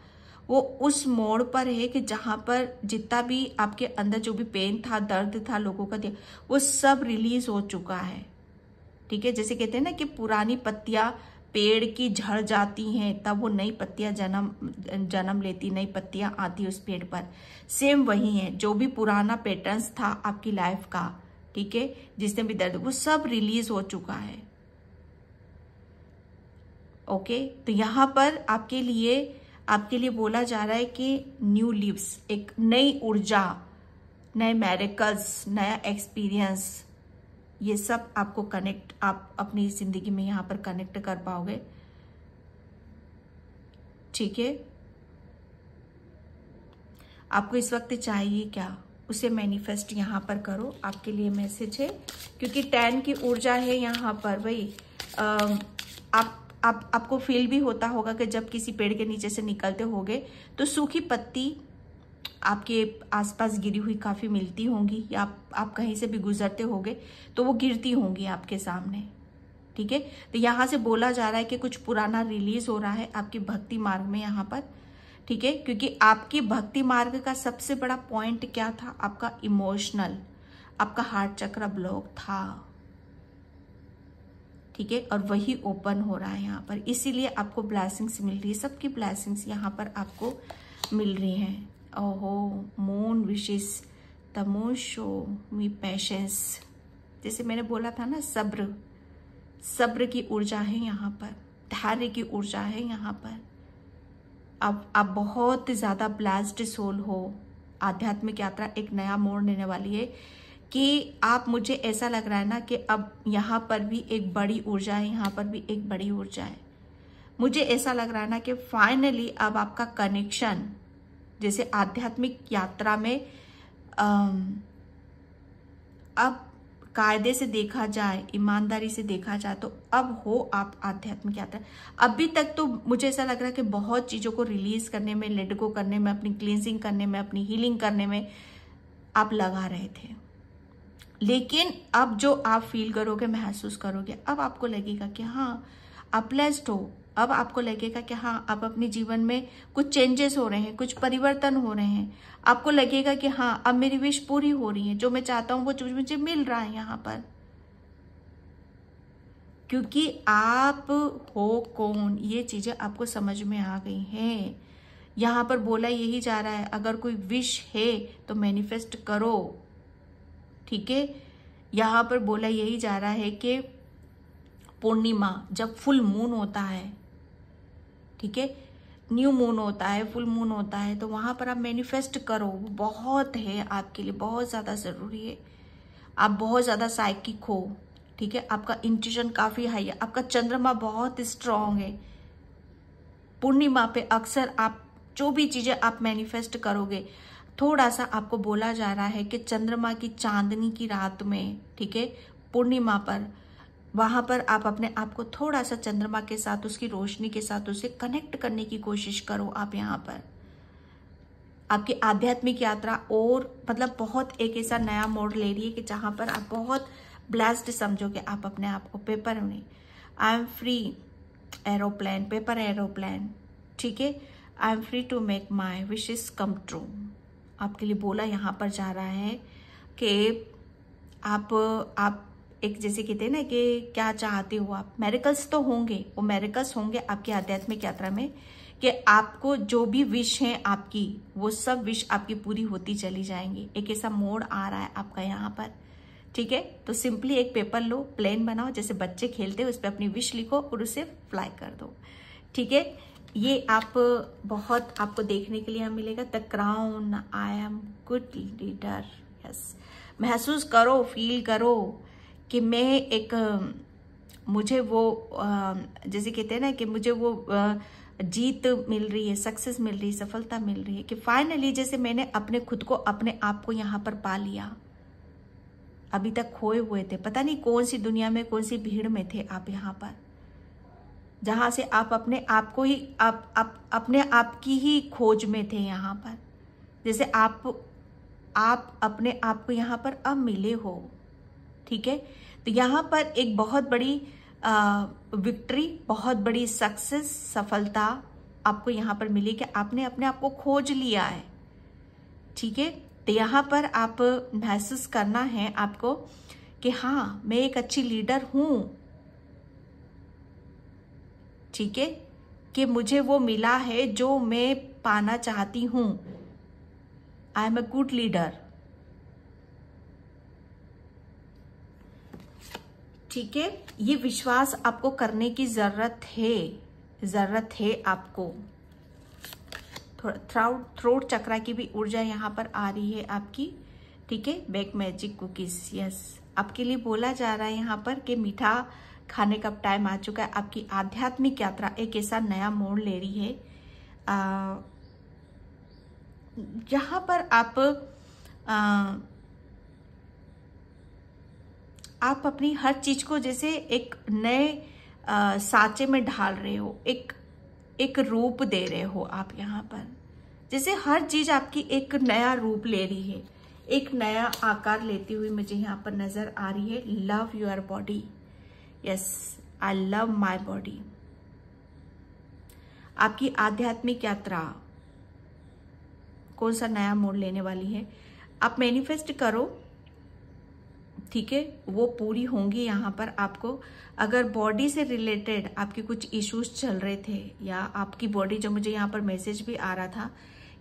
वो उस मोड़ पर है कि जहां पर जितना भी आपके अंदर जो भी पेन था, दर्द था लोगों का, वो सब रिलीज हो चुका है, ठीक है। जैसे कहते हैं ना कि पुरानी पत्तियां पेड़ की झड़ जाती हैं, तब वो नई पत्तियां जन्म लेती, नई पत्तियां आती उस पेड़ पर। सेम वही है, जो भी पुराना पैटर्न्स था आपकी लाइफ का, ठीक है, जिसने भी दर्द, वो सब रिलीज हो चुका है, ओके। तो यहाँ पर आपके लिए बोला जा रहा है कि न्यू लिव्स, एक नई ऊर्जा, नए मैरिकल्स, नया एक्सपीरियंस, ये सब आपको कनेक्ट, आप अपनी जिंदगी में यहाँ पर कनेक्ट कर पाओगे, ठीक है। आपको इस वक्त चाहिए क्या, उसे मैनिफेस्ट यहाँ पर करो। आपके लिए मैसेज है, क्योंकि 10 की ऊर्जा है यहाँ पर। भाई आपको फील भी होता होगा कि जब किसी पेड़ के नीचे से निकलते होगे तो सूखी पत्ती आपके आसपास गिरी हुई काफी मिलती होंगी, या आप कहीं से भी गुजरते होगे तो वो गिरती होंगी आपके सामने, ठीक है। तो यहाँ से बोला जा रहा है कि कुछ पुराना रिलीज हो रहा है आपकी भक्ति मार्ग में यहाँ पर, ठीक है। क्योंकि आपकी भक्ति मार्ग का सबसे बड़ा पॉइंट क्या था, आपका इमोशनल, आपका हार्ट चक्र ब्लॉक था, ठीक है, और वही ओपन हो रहा है यहाँ पर, इसीलिए आपको ब्लेसिंग्स मिल रही है, सबकी ब्लेसिंग्स यहाँ पर आपको मिल रही हैं। ओहो, moon wishes the moon show me patience, जैसे मैंने बोला था ना, सब्र की ऊर्जा है यहाँ पर, धैर्य की ऊर्जा है यहाँ पर। अब आप बहुत ज़्यादा ब्लेस्ड सोल हो। आध्यात्मिक यात्रा एक नया मोड़ लेने वाली है कि आप, मुझे ऐसा लग रहा है ना कि अब यहाँ पर भी एक बड़ी ऊर्जा है, यहाँ पर भी एक बड़ी ऊर्जा है। मुझे ऐसा लग रहा है ना कि फाइनली अब आपका कनेक्शन, जैसे आध्यात्मिक यात्रा में अब कायदे से देखा जाए, ईमानदारी से देखा जाए तो अब हो आप आध्यात्मिक यात्रा। अभी तक तो मुझे ऐसा लग रहा है कि बहुत चीज़ों को रिलीज करने में, लेट गो करने में, अपनी क्लींजिंग करने में, अपनी हीलिंग करने में आप लगा रहे थे, लेकिन अब जो आप फील करोगे, महसूस करोगे, अब आपको लगेगा कि हाँ आप ब्लेस्ड हो। अब आपको लगेगा कि हाँ अब अपने जीवन में कुछ चेंजेस हो रहे हैं, कुछ परिवर्तन हो रहे हैं। आपको लगेगा कि हाँ अब मेरी विश पूरी हो रही है, जो मैं चाहता हूँ वो मुझे मिल रहा है यहाँ पर, क्योंकि आप हो कौन, ये चीजें आपको समझ में आ गई हैं। यहाँ पर बोला यही जा रहा है, अगर कोई विश है तो मैनिफेस्ट करो, ठीक है। यहाँ पर बोला यही जा रहा है कि पूर्णिमा, जब फुल मून होता है, ठीक है, न्यू मून होता है, फुल मून होता है, तो वहां पर आप मैनिफेस्ट करो। वो बहुत है आपके लिए, बहुत ज्यादा जरूरी है। आप बहुत ज्यादा साइकिक हो, ठीक है, आपका इंट्यूशन काफी हाई है, आपका चंद्रमा बहुत स्ट्रांग है। पूर्णिमा पे अक्सर आप जो भी चीजें आप मैनिफेस्ट करोगे, थोड़ा सा आपको बोला जा रहा है कि चंद्रमा की चांदनी की रात में, ठीक है, पूर्णिमा पर, वहां पर आप अपने आप को थोड़ा सा चंद्रमा के साथ, उसकी रोशनी के साथ उसे कनेक्ट करने की कोशिश करो। आप यहाँ पर आपकी आध्यात्मिक यात्रा और मतलब बहुत एक ऐसा नया मोड़ ले रही है कि जहां पर आप बहुत ब्लेस्ड समझोगे आप अपने आप को। पेपर में I am free aeroplane, paper aeroplane, ठीक है, I am free to make my wishes come true. आपके लिए बोला यहाँ पर जा रहा है कि आप एक, जैसे कहते हैं ना कि क्या चाहते हो आप, मेरिकल्स तो होंगे, वो मेरिकल्स होंगे आपकी आध्यात्मिक यात्रा में, कि आपको जो भी विश है आपकी, वो सब विश आपकी पूरी होती चली जाएंगी। एक ऐसा मोड़ आ रहा है आपका यहाँ पर, ठीक है। तो सिंपली एक पेपर लो, प्लेन बनाओ, जैसे बच्चे खेलते हैं, उस पर अपनी विश लिखो और उसे फ्लाई कर दो, ठीक है। ये आप बहुत आपको देखने के लिए यहाँ मिलेगा। The crown, I am good leader, yes. महसूस करो, फील करो कि मैं एक, मुझे वो जैसे कहते हैं ना कि मुझे वो जीत मिल रही है, सक्सेस मिल रही है, सफलता मिल रही है, कि फाइनली जैसे मैंने अपने खुद को, अपने आप को यहाँ पर पा लिया। अभी तक खोए हुए थे, पता नहीं कौन सी दुनिया में, कौन सी भीड़ में थे आप यहाँ पर, जहां से आप अपने आप को ही, आप अपने आप की ही खोज में थे यहाँ पर। जैसे आप अपने आप को यहाँ पर अब मिले हो, ठीक है। तो यहाँ पर एक बहुत बड़ी विक्ट्री, बहुत बड़ी सक्सेस, सफलता आपको यहाँ पर मिली कि आपने अपने आप को खोज लिया है, ठीक है। तो यहाँ पर आप महसूस करना है आपको कि हाँ मैं एक अच्छी लीडर हूं, ठीक है, कि मुझे वो मिला है जो मैं पाना चाहती हूं। I am a good leader, ठीक है। ये विश्वास आपको करने की जरूरत है आपको। थोड़ा थ्रोट चक्रा की भी ऊर्जा यहाँ पर आ रही है आपकी, ठीक है। बैक मैजिक कुकीज, यस, आपके लिए बोला जा रहा है यहाँ पर कि मीठा खाने का टाइम आ चुका है। आपकी आध्यात्मिक यात्रा एक ऐसा नया मोड़ ले रही है यहाँ पर आप अपनी हर चीज को जैसे एक नए साँचे में ढाल रहे हो, एक रूप दे रहे हो आप यहाँ पर। जैसे हर चीज आपकी एक नया रूप ले रही है, एक नया आकार लेती हुई मुझे यहाँ पर नजर आ रही है। Love your body, yes, I love my body. आपकी आध्यात्मिक यात्रा कौन सा नया मोड़ लेने वाली है, आप मैनिफेस्ट करो ठीक है, वो पूरी होंगी। यहाँ पर आपको अगर बॉडी से रिलेटेड आपके कुछ इश्यूज चल रहे थे, या आपकी बॉडी, जो मुझे यहाँ पर मैसेज भी आ रहा था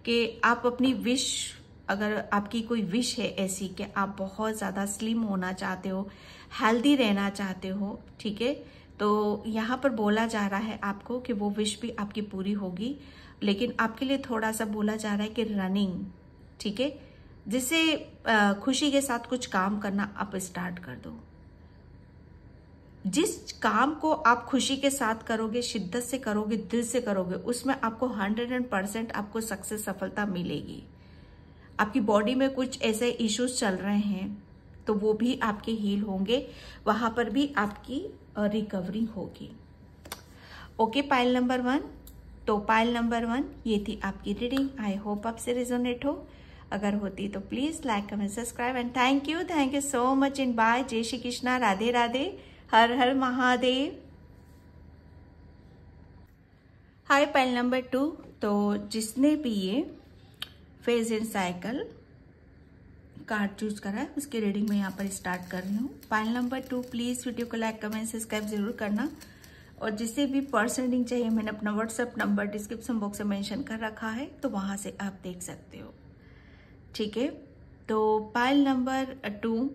कि आप अपनी विश, अगर आपकी कोई विश है ऐसी कि आप बहुत ज़्यादा स्लिम होना चाहते हो, हेल्दी रहना चाहते हो, ठीक है, तो यहाँ पर बोला जा रहा है आपको कि वो विश भी आपकी पूरी होगी। लेकिन आपके लिए थोड़ा सा बोला जा रहा है कि रनिंग, ठीक है, जिससे खुशी के साथ कुछ काम करना आप स्टार्ट कर दो। जिस काम को आप खुशी के साथ करोगे, शिद्दत से करोगे, दिल से करोगे, उसमें आपको 100% आपको सक्सेस, सफलता मिलेगी। आपकी बॉडी में कुछ ऐसे इश्यूज चल रहे हैं तो वो भी आपके हील होंगे, वहां पर भी आपकी रिकवरी होगी। Okay, pile number 1। तो पाइल नंबर 1 ये थी आपकी रीडिंग। आई होप आपसे रिजोनेट हो। अगर होती तो please like, comment, subscribe and thank you so much in by. जय श्री कृष्णा, राधे राधे, हर हर महादेव। हाय, पाइल नंबर 2। तो जिसने भी ये phase and cycle card choose करा है उसकी रीडिंग में यहाँ पर स्टार्ट कर रही हूँ। पाइल नंबर 2 प्लीज वीडियो को लाइक, कमेंट, सब्सक्राइब जरूर करना। और जिसे भी पर्सनल रीडिंग चाहिए, मैंने अपना व्हाट्सएप नंबर डिस्क्रिप्शन बॉक्स में मेंशन कर रखा है, तो वहां से आप देख सकते हो, ठीक है। तो पाइल नंबर 2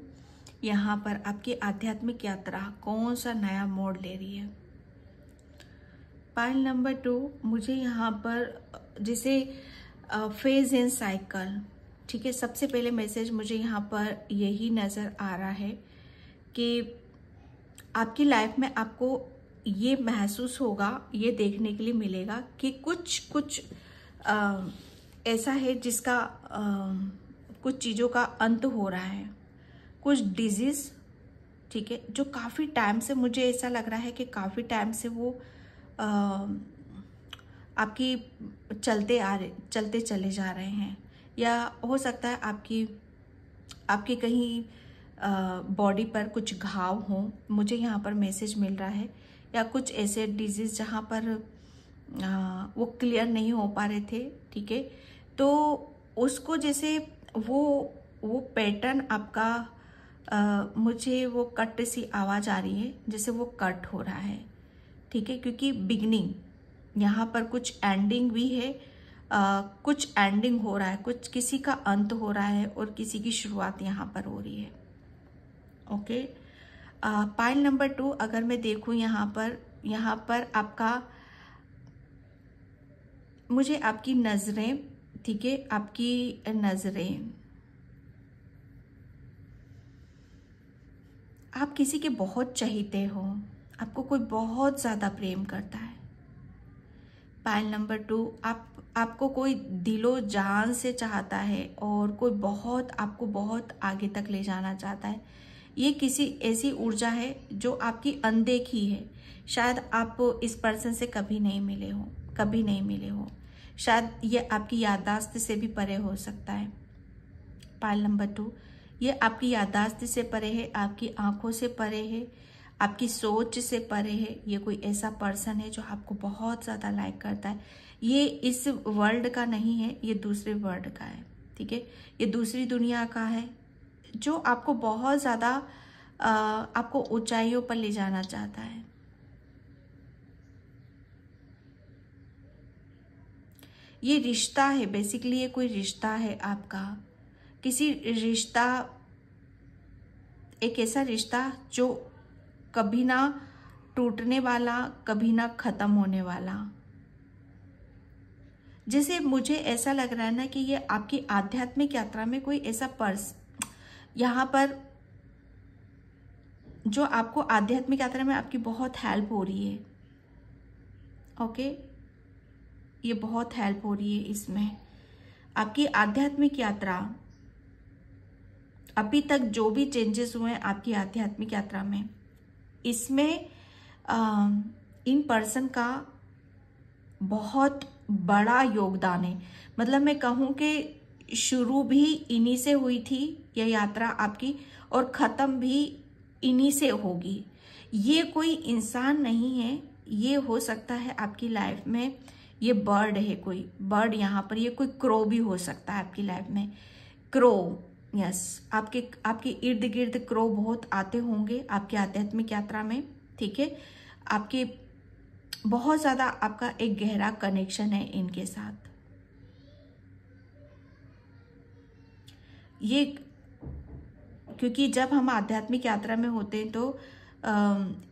यहाँ पर आपकी आध्यात्मिक यात्रा कौन सा नया मोड़ ले रही है। पाइल नंबर 2 मुझे यहाँ पर जिसे फेज एंड साइकिल, ठीक है, सबसे पहले मैसेज मुझे यहाँ पर यही नजर आ रहा है कि आपकी लाइफ में आपको ये महसूस होगा, ये देखने के लिए मिलेगा कि कुछ ऐसा है जिसका कुछ चीज़ों का अंत हो रहा है, कुछ डिजीज, ठीक है, जो काफ़ी टाइम से, मुझे ऐसा लग रहा है कि काफ़ी टाइम से वो आपकी चलते चले जा रहे हैं, या हो सकता है आपकी कहीं बॉडी पर कुछ घाव हो, मुझे यहाँ पर मैसेज मिल रहा है, या कुछ ऐसे डिजीज जहाँ पर वो क्लियर नहीं हो पा रहे थे, ठीक है, तो उसको जैसे वो पैटर्न आपका मुझे वो कट सी आवाज आ रही है, जैसे वो कट हो रहा है, ठीक है, क्योंकि बिगनिंग यहाँ पर कुछ एंडिंग भी है, कुछ एंडिंग हो रहा है, कुछ किसी का अंत हो रहा है और किसी की शुरुआत यहाँ पर हो रही है। ओके, पाइल नंबर 2 अगर मैं देखूं यहाँ पर आपका, मुझे आपकी नजरें, ठीक है, आपकी नजरें, आप किसी के बहुत चहीते हो, आपको कोई बहुत ज्यादा प्रेम करता है। पाइल नंबर 2 आपको कोई दिलो जान से चाहता है और कोई आपको बहुत आगे तक ले जाना चाहता है। ये किसी ऐसी ऊर्जा है जो आपकी अनदेखी है। शायद आप इस पर्सन से कभी नहीं मिले हो, शायद ये आपकी याददाश्त से भी परे हो सकता है। पाइल नंबर 2 ये आपकी याददाश्त से परे है, आपकी आंखों से परे है, आपकी सोच से परे है। ये कोई ऐसा पर्सन है जो आपको बहुत ज्यादा लाइक करता है। ये इस वर्ल्ड का नहीं है, ये दूसरे वर्ल्ड का है, ठीक है, ये दूसरी दुनिया का है, जो आपको बहुत ज्यादा आपको ऊंचाइयों पर ले जाना चाहता है। ये रिश्ता है, बेसिकली ये कोई रिश्ता है आपका, किसी रिश्ता, एक ऐसा रिश्ता जो कभी ना टूटने वाला, कभी ना खत्म होने वाला। जैसे मुझे ऐसा लग रहा है ना कि ये आपकी आध्यात्मिक यात्रा में कोई ऐसा यहाँ पर जो आपको आध्यात्मिक यात्रा में आपकी बहुत हेल्प हो रही है। ओके, ये बहुत हेल्प हो रही है इसमें। आपकी आध्यात्मिक यात्रा, अभी तक जो भी चेंजेस हुए हैं आपकी आध्यात्मिक यात्रा में, इसमें इन पर्सन का बहुत बड़ा योगदान है। मतलब मैं कहूँ कि शुरू भी इन्हीं से हुई थी यह यात्रा आपकी, और ख़त्म भी इन्हीं से होगी। ये कोई इंसान नहीं है, ये हो सकता है आपकी लाइफ में ये बर्ड है, कोई बर्ड, यहाँ पर ये कोई क्रो भी हो सकता है आपकी लाइफ में। क्रो, यस, आपके इर्द गिर्द क्रो बहुत आते होंगे आपकी आध्यात्मिक यात्रा में, ठीक है। आपके बहुत ज्यादा आपका एक गहरा कनेक्शन है इनके साथ। ये क्योंकि जब हम आध्यात्मिक यात्रा में होते हैं तो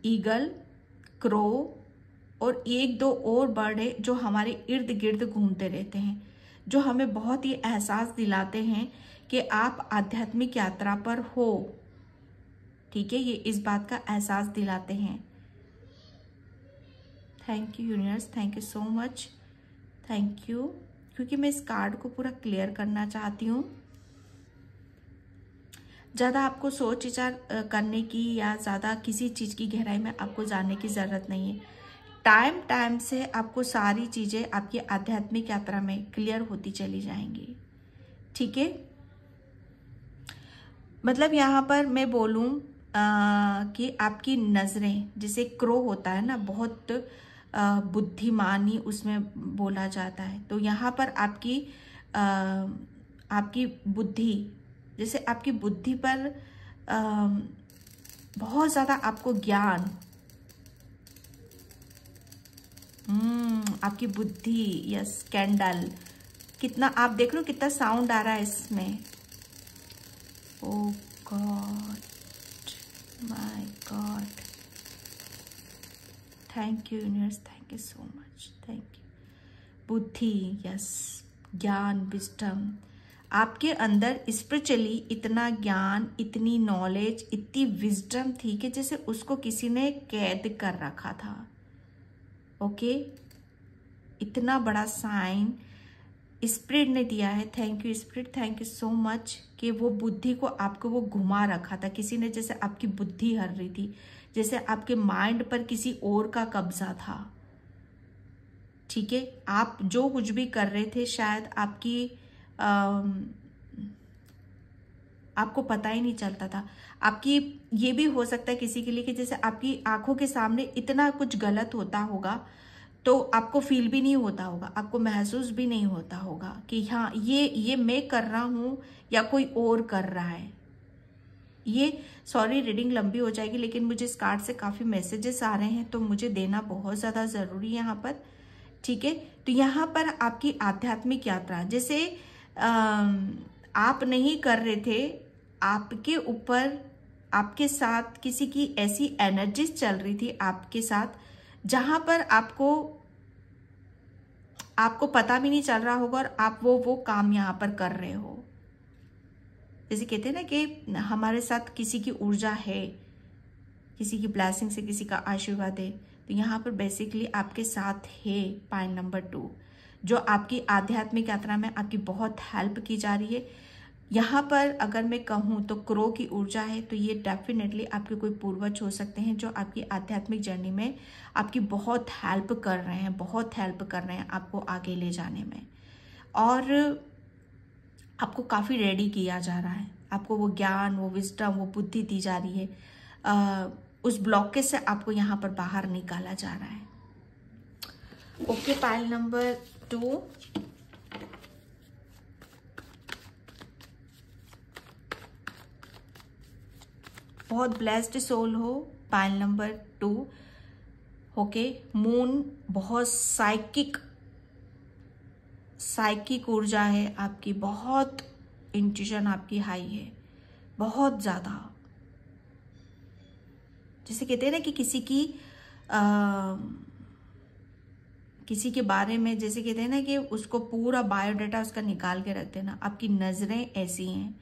ईगल, क्रो और एक दो और बर्ड है जो हमारे इर्द गिर्द घूमते रहते हैं, जो हमें बहुत ही एहसास दिलाते हैं कि आप आध्यात्मिक यात्रा पर हो, ठीक है। ये इस बात का एहसास दिलाते हैं। Thank you universe, thank you so much, thank you. क्योंकि मैं इस कार्ड को पूरा क्लियर करना चाहती हूँ, ज़्यादा आपको सोच विचार करने की या ज़्यादा किसी चीज़ की गहराई में आपको जानने की ज़रूरत नहीं है। टाइम से आपको सारी चीज़ें आपकी आध्यात्मिक यात्रा में क्लियर होती चली जाएंगी, ठीक है। मतलब यहाँ पर मैं बोलूँ कि आपकी नज़रें, जैसे क्रो होता है ना, बहुत बुद्धिमानी उसमें बोला जाता है, तो यहाँ पर आपकी बुद्धि, जैसे आपकी बुद्धि पर बहुत ज़्यादा आपको ज्ञान, आपकी बुद्धि, यस, कैंडल, कितना आप देख लो कितना साउंड आ रहा है इसमें। Oh God, my God, thank you universe, thank you so much, thank you. बुद्धि, यस, ज्ञान, विजडम, आपके अंदर स्पिरिचुअली इतना ज्ञान, इतनी नॉलेज, इतनी विजडम थी कि जैसे उसको किसी ने कैद कर रखा था, ओके। इतना बड़ा साइन स्पिरिट ने दिया है। Thank you spirit, thank you so much कि वो बुद्धि को आपको वो घुमा रखा था किसी ने, जैसे आपकी बुद्धि हर रही थी, जैसे आपके माइंड पर किसी और का कब्जा था, ठीक है। आप जो कुछ भी कर रहे थे शायद आपको पता ही नहीं चलता था। आपकी ये भी हो सकता है किसी के लिए कि जैसे आपकी आंखों के सामने इतना कुछ गलत होता होगा तो आपको फील भी नहीं होता होगा, आपको महसूस भी नहीं होता होगा कि हाँ ये मैं कर रहा हूँ या कोई और कर रहा है। ये सॉरी रीडिंग लंबी हो जाएगी, लेकिन मुझे इस कार्ड से काफ़ी मैसेजेस आ रहे हैं तो मुझे देना बहुत ज़्यादा ज़रूरी है यहाँ पर, ठीक है। तो यहाँ पर आपकी आध्यात्मिक यात्रा, जैसे आप नहीं कर रहे थे, आपके ऊपर, आपके साथ किसी की ऐसी एनर्जीज चल रही थी आपके साथ जहां पर आपको पता भी नहीं चल रहा होगा और आप वो काम यहाँ पर कर रहे हो। जैसे कहते हैं ना कि हमारे साथ किसी की ऊर्जा है, किसी की ब्लेसिंग से, किसी का आशीर्वाद है, तो यहाँ पर बेसिकली आपके साथ है पॉइंट नंबर 2, जो आपकी आध्यात्मिक यात्रा में आपकी बहुत हेल्प की जा रही है। यहाँ पर अगर मैं कहूँ तो क्रो की ऊर्जा है, तो ये डेफिनेटली आपके कोई पूर्वज हो सकते हैं जो आपकी आध्यात्मिक जर्नी में आपकी बहुत हेल्प कर रहे हैं, बहुत हेल्प कर रहे हैं आपको आगे ले जाने में, और आपको काफ़ी रेडी किया जा रहा है, आपको वो ज्ञान, वो विजडम, वो बुद्धि दी जा रही है, उस ब्लॉकेज से आपको यहाँ पर बाहर निकाला जा रहा है। ओके, पाइल नंबर 2, बहुत ब्लेस्ड सोल हो। Pile number 2, okay. मून बहुत साइकिक ऊर्जा है आपकी, बहुत इंट्यूशन आपकी हाई है, बहुत ज़्यादा। जैसे कहते हैं ना कि किसी के बारे में, जैसे कहते हैं ना कि उसको पूरा बायोडाटा उसका निकाल के रख देना। आपकी नज़रें ऐसी हैं,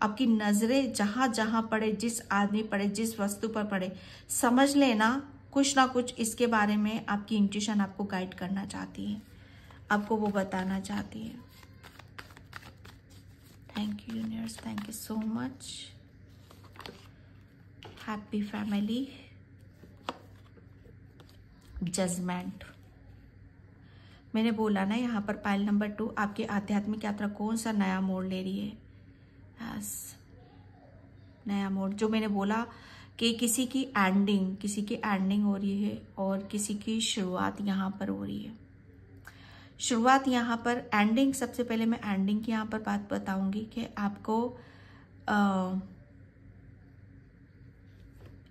आपकी नज़रें जहाँ जहाँ पड़े, जिस आदमी पड़े, जिस वस्तु पर पड़े, समझ लेना कुछ ना कुछ इसके बारे में आपकी इंट्यूशन आपको गाइड करना चाहती है, आपको वो बताना चाहती है। Thank you universe, thank you so much. Happy family. Judgement, मैंने बोला ना यहाँ पर पाइल नंबर 2 आपकी आध्यात्मिक यात्रा कौन सा नया मोड़ ले रही है। यस, नया मोड़, जो मैंने बोला कि किसी की एंडिंग हो रही है और किसी की शुरुआत यहाँ पर हो रही है। शुरुआत यहाँ पर, एंडिंग, सबसे पहले मैं एंडिंग की यहाँ पर बात बताऊंगी कि आपको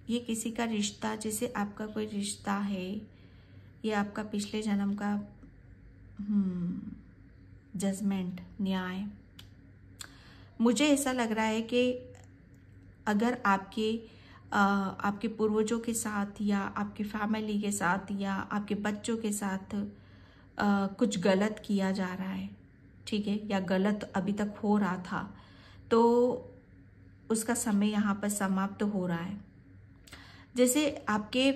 ये किसी का रिश्ता, जैसे आपका कोई रिश्ता है, ये आपका पिछले जन्म का जजमेंट, न्याय। मुझे ऐसा लग रहा है कि अगर आपके पूर्वजों के साथ या आपकी फैमिली के साथ या आपके बच्चों के साथ कुछ गलत किया जा रहा है, ठीक है, या गलत अभी तक हो रहा था, तो उसका समय यहाँ पर समाप्त हो रहा है। जैसे आपके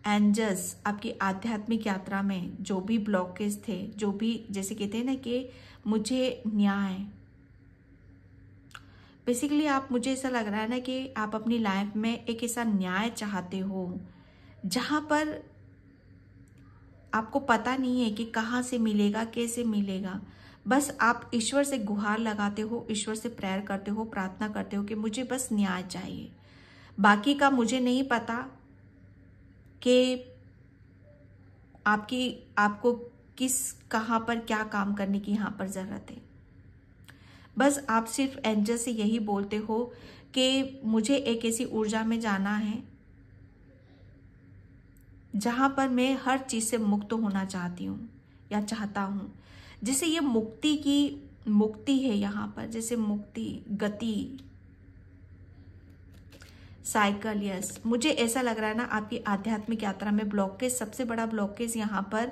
एंजल्स आपकी आध्यात्मिक यात्रा में जो भी ब्लॉकेज थे, जो भी, जैसे कहते हैं ना कि मुझे न्याय, बेसिकली आप, मुझे ऐसा लग रहा है ना कि आप अपनी लाइफ में एक ऐसा न्याय चाहते हो जहां पर आपको पता नहीं है कि कहाँ से मिलेगा, कैसे मिलेगा। बस आप ईश्वर से गुहार लगाते हो, ईश्वर से प्रेयर करते हो, प्रार्थना करते हो कि मुझे बस न्याय चाहिए। बाकी का मुझे नहीं पता कि आपको कहाँ पर क्या काम करने की यहाँ पर जरूरत है। बस आप सिर्फ एंजल से यही बोलते हो कि मुझे एक ऐसी ऊर्जा में जाना है जहां पर मैं हर चीज से मुक्त होना चाहती हूँ या चाहता हूँ। जैसे ये मुक्ति है यहाँ पर, जैसे मुक्ति, गति, साइकिल। यस, मुझे ऐसा लग रहा है ना आपकी आध्यात्मिक यात्रा में ब्लॉकेज, सबसे बड़ा ब्लॉकेज यहाँ पर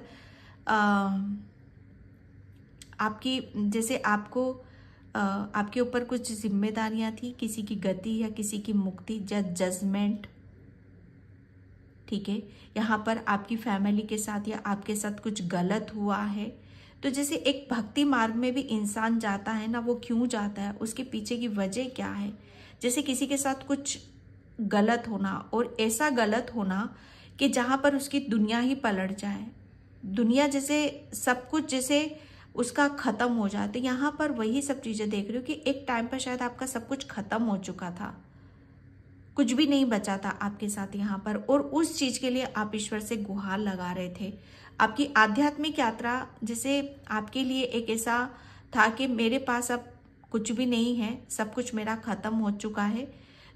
आपकी, जैसे आपके ऊपर कुछ जिम्मेदारियां थी, किसी की गति या किसी की मुक्ति, जजमेंट, ठीक है। यहाँ पर आपकी फैमिली के साथ या आपके साथ कुछ गलत हुआ है। तो जैसे एक भक्ति मार्ग में भी इंसान जाता है ना, वो क्यों जाता है, उसके पीछे की वजह क्या है। जैसे किसी के साथ कुछ गलत होना, और ऐसा गलत होना कि जहां पर उसकी दुनिया ही पलट जाए, दुनिया जैसे सब कुछ जैसे उसका खत्म हो जाए। तो यहाँ पर वही सब चीजें देख रही हो कि एक टाइम पर शायद आपका सब कुछ खत्म हो चुका था, कुछ भी नहीं बचा था आपके साथ यहाँ पर, और उस चीज के लिए आप ईश्वर से गुहार लगा रहे थे। आपकी आध्यात्मिक यात्रा जैसे आपके लिए एक ऐसा था कि मेरे पास अब कुछ भी नहीं है, सब कुछ मेरा खत्म हो चुका है।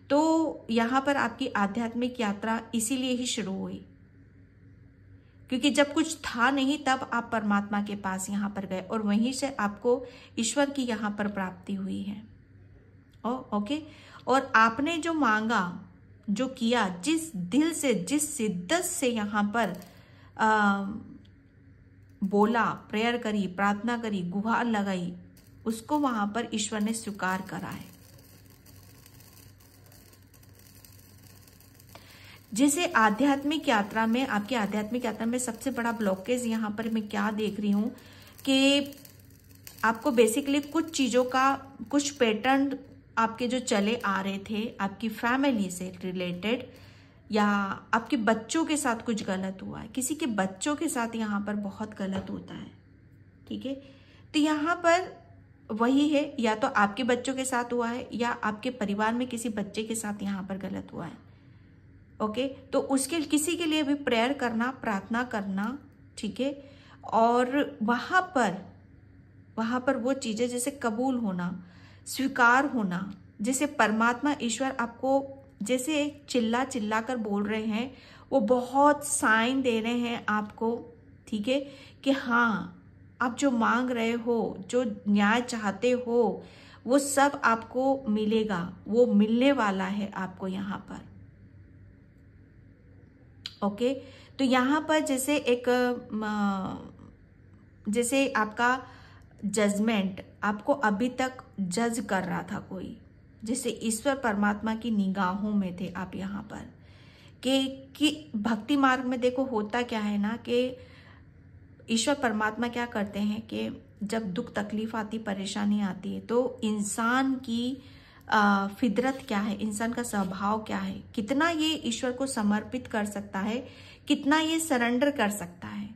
तो यहाँ पर आपकी आध्यात्मिक यात्रा इसीलिए ही शुरू हुई, क्योंकि जब कुछ था नहीं तब आप परमात्मा के पास यहाँ पर गए, और वहीं से आपको ईश्वर की यहाँ पर प्राप्ति हुई है। ओके, और आपने जो मांगा, जो किया, जिस दिल से, जिस शिद्दत से यहाँ पर बोला, प्रेयर करी, प्रार्थना करी, गुहार लगाई, उसको वहां पर ईश्वर ने स्वीकार करा है। जैसे आध्यात्मिक यात्रा में, आपकी आध्यात्मिक यात्रा में सबसे बड़ा ब्लॉकेज यहाँ पर मैं क्या देख रही हूँ कि आपको बेसिकली कुछ चीजों का, कुछ पैटर्न आपके जो चले आ रहे थे आपकी फैमिली से रिलेटेड, या आपके बच्चों के साथ कुछ गलत हुआ है। किसी के बच्चों के साथ यहाँ पर बहुत गलत होता है, ठीक है। तो यहाँ पर वही है, या तो आपके बच्चों के साथ हुआ है या आपके परिवार में किसी बच्चे के साथ यहाँ पर गलत हुआ है। ओके, तो उसके किसी के लिए भी प्रेयर करना, प्रार्थना करना, ठीक है। और वहां पर वो चीजें जैसे कबूल होना, स्वीकार होना, जैसे परमात्मा ईश्वर आपको जैसे चिल्ला चिल्ला कर बोल रहे हैं, वो बहुत साइन दे रहे हैं आपको, ठीक है, कि हाँ आप जो मांग रहे हो, जो न्याय चाहते हो, वो सब आपको मिलेगा, वो मिलने वाला है आपको यहाँ पर। ओके, तो यहाँ पर जैसे जैसे आपका जजमेंट आपको अभी तक जज कर रहा था कोई, जैसे ईश्वर परमात्मा की निगाहों में थे आप यहाँ पर, कि भक्ति मार्ग में देखो होता क्या है ना कि ईश्वर परमात्मा क्या करते हैं कि जब दुख तकलीफ आती, परेशानी आती है, तो इंसान की फितरत क्या है, इंसान का स्वभाव क्या है, कितना ये ईश्वर को समर्पित कर सकता है, कितना ये सरेंडर कर सकता है,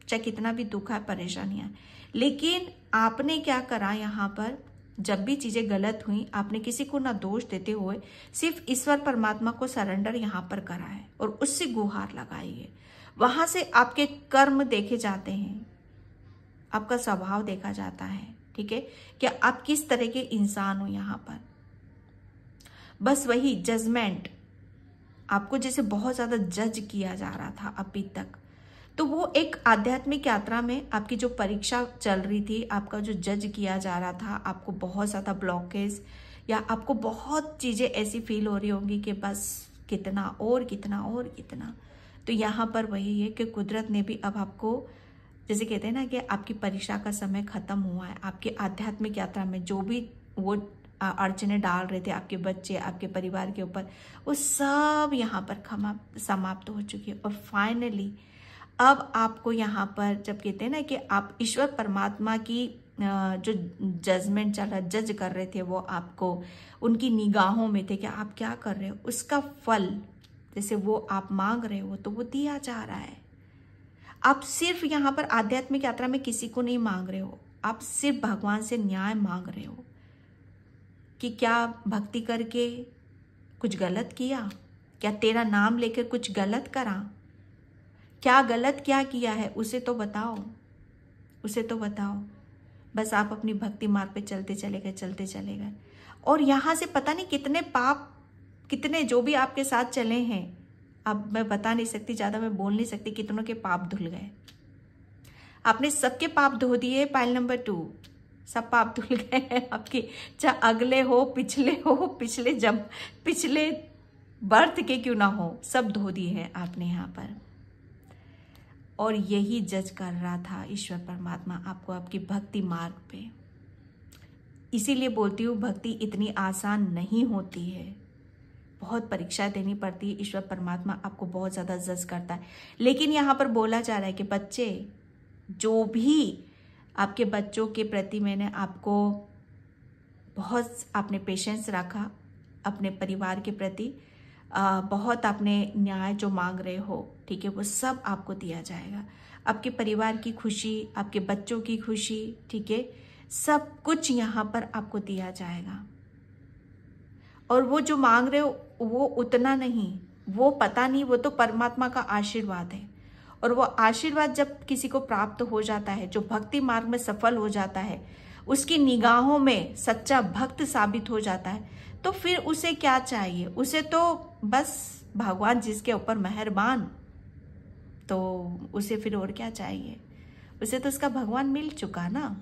चाहे कितना भी दुख है, परेशानियां। लेकिन आपने क्या करा यहाँ पर, जब भी चीजें गलत हुई, आपने किसी को ना दोष देते हुए सिर्फ ईश्वर परमात्मा को सरेंडर यहाँ पर करा है और उससे गुहार लगाई है। वहां से आपके कर्म देखे जाते हैं, आपका स्वभाव देखा जाता है, ठीक है, कि आप किस तरह के इंसान हो यहाँ पर। बस वही जजमेंट, आपको जैसे बहुत ज्यादा जज किया जा रहा था अभी तक, तो वो एक आध्यात्मिक यात्रा में आपकी जो परीक्षा चल रही थी, आपका जो जज किया जा रहा था, आपको बहुत ज्यादा ब्लॉकेज या आपको बहुत चीजें ऐसी फील हो रही होंगी कि बस कितना और कितना और कितना। तो यहाँ पर वही है कि कुदरत ने भी अब आपको, जैसे कहते हैं ना कि आपकी परीक्षा का समय खत्म हुआ है, आपकी आध्यात्मिक यात्रा में जो भी वो अड़चने डाल रहे थे आपके बच्चे, आपके परिवार के ऊपर, वो सब यहाँ पर समाप्त हो चुकी है। और फाइनली अब आपको यहाँ पर जब कहते हैं ना कि आप ईश्वर परमात्मा की जो जजमेंट चल रहा, जज कर रहे थे, वो आपको उनकी निगाहों में थे कि आप क्या कर रहे हो, उसका फल जैसे वो आप मांग रहे हो तो वो दिया जा रहा है। आप सिर्फ यहाँ पर आध्यात्मिक यात्रा में किसी को नहीं मांग रहे हो, आप सिर्फ भगवान से न्याय मांग रहे हो कि क्या भक्ति करके कुछ गलत किया, क्या तेरा नाम लेकर कुछ गलत करा, क्या गलत क्या किया है उसे तो बताओ, उसे तो बताओ। बस आप अपनी भक्ति मार्ग पे चलते चले गए और यहाँ से पता नहीं कितने पाप, कितने जो भी आपके साथ चले हैं, अब मैं बता नहीं सकती, ज्यादा मैं बोल नहीं सकती, कितनों के पाप धुल गए। आपने सबके पाप धो दिए। पाइल नंबर 2, सब पाप धुल गए हैं आपके, चाहे अगले हो, पिछले बर्थ के क्यों ना हो, सब धो दिए हैं आपने यहाँ पर। और यही जज कर रहा था ईश्वर परमात्मा आपको आपकी भक्ति मार्ग पे। इसीलिए बोलती हूँ भक्ति इतनी आसान नहीं होती है, बहुत परीक्षा देनी पड़ती है। ईश्वर परमात्मा आपको बहुत ज्यादा जज करता है। लेकिन यहाँ पर बोला जा रहा है कि बच्चे, जो भी आपके बच्चों के प्रति मैंने आपको बहुत आपने पेशेंस रखा, अपने परिवार के प्रति बहुत आपने न्याय जो मांग रहे हो, ठीक है, वो सब आपको दिया जाएगा। आपके परिवार की खुशी, आपके बच्चों की खुशी, ठीक है, सब कुछ यहाँ पर आपको दिया जाएगा। और वो जो मांग रहे हो वो उतना नहीं, वो पता नहीं, वो तो परमात्मा का आशीर्वाद है। और वो आशीर्वाद जब किसी को प्राप्त हो जाता है, जो भक्ति मार्ग में सफल हो जाता है, उसकी निगाहों में सच्चा भक्त साबित हो जाता है, तो फिर उसे क्या चाहिए? उसे तो बस भगवान जिसके ऊपर मेहरबान, तो उसे फिर और क्या चाहिए? उसे तो उसका भगवान मिल चुका ना।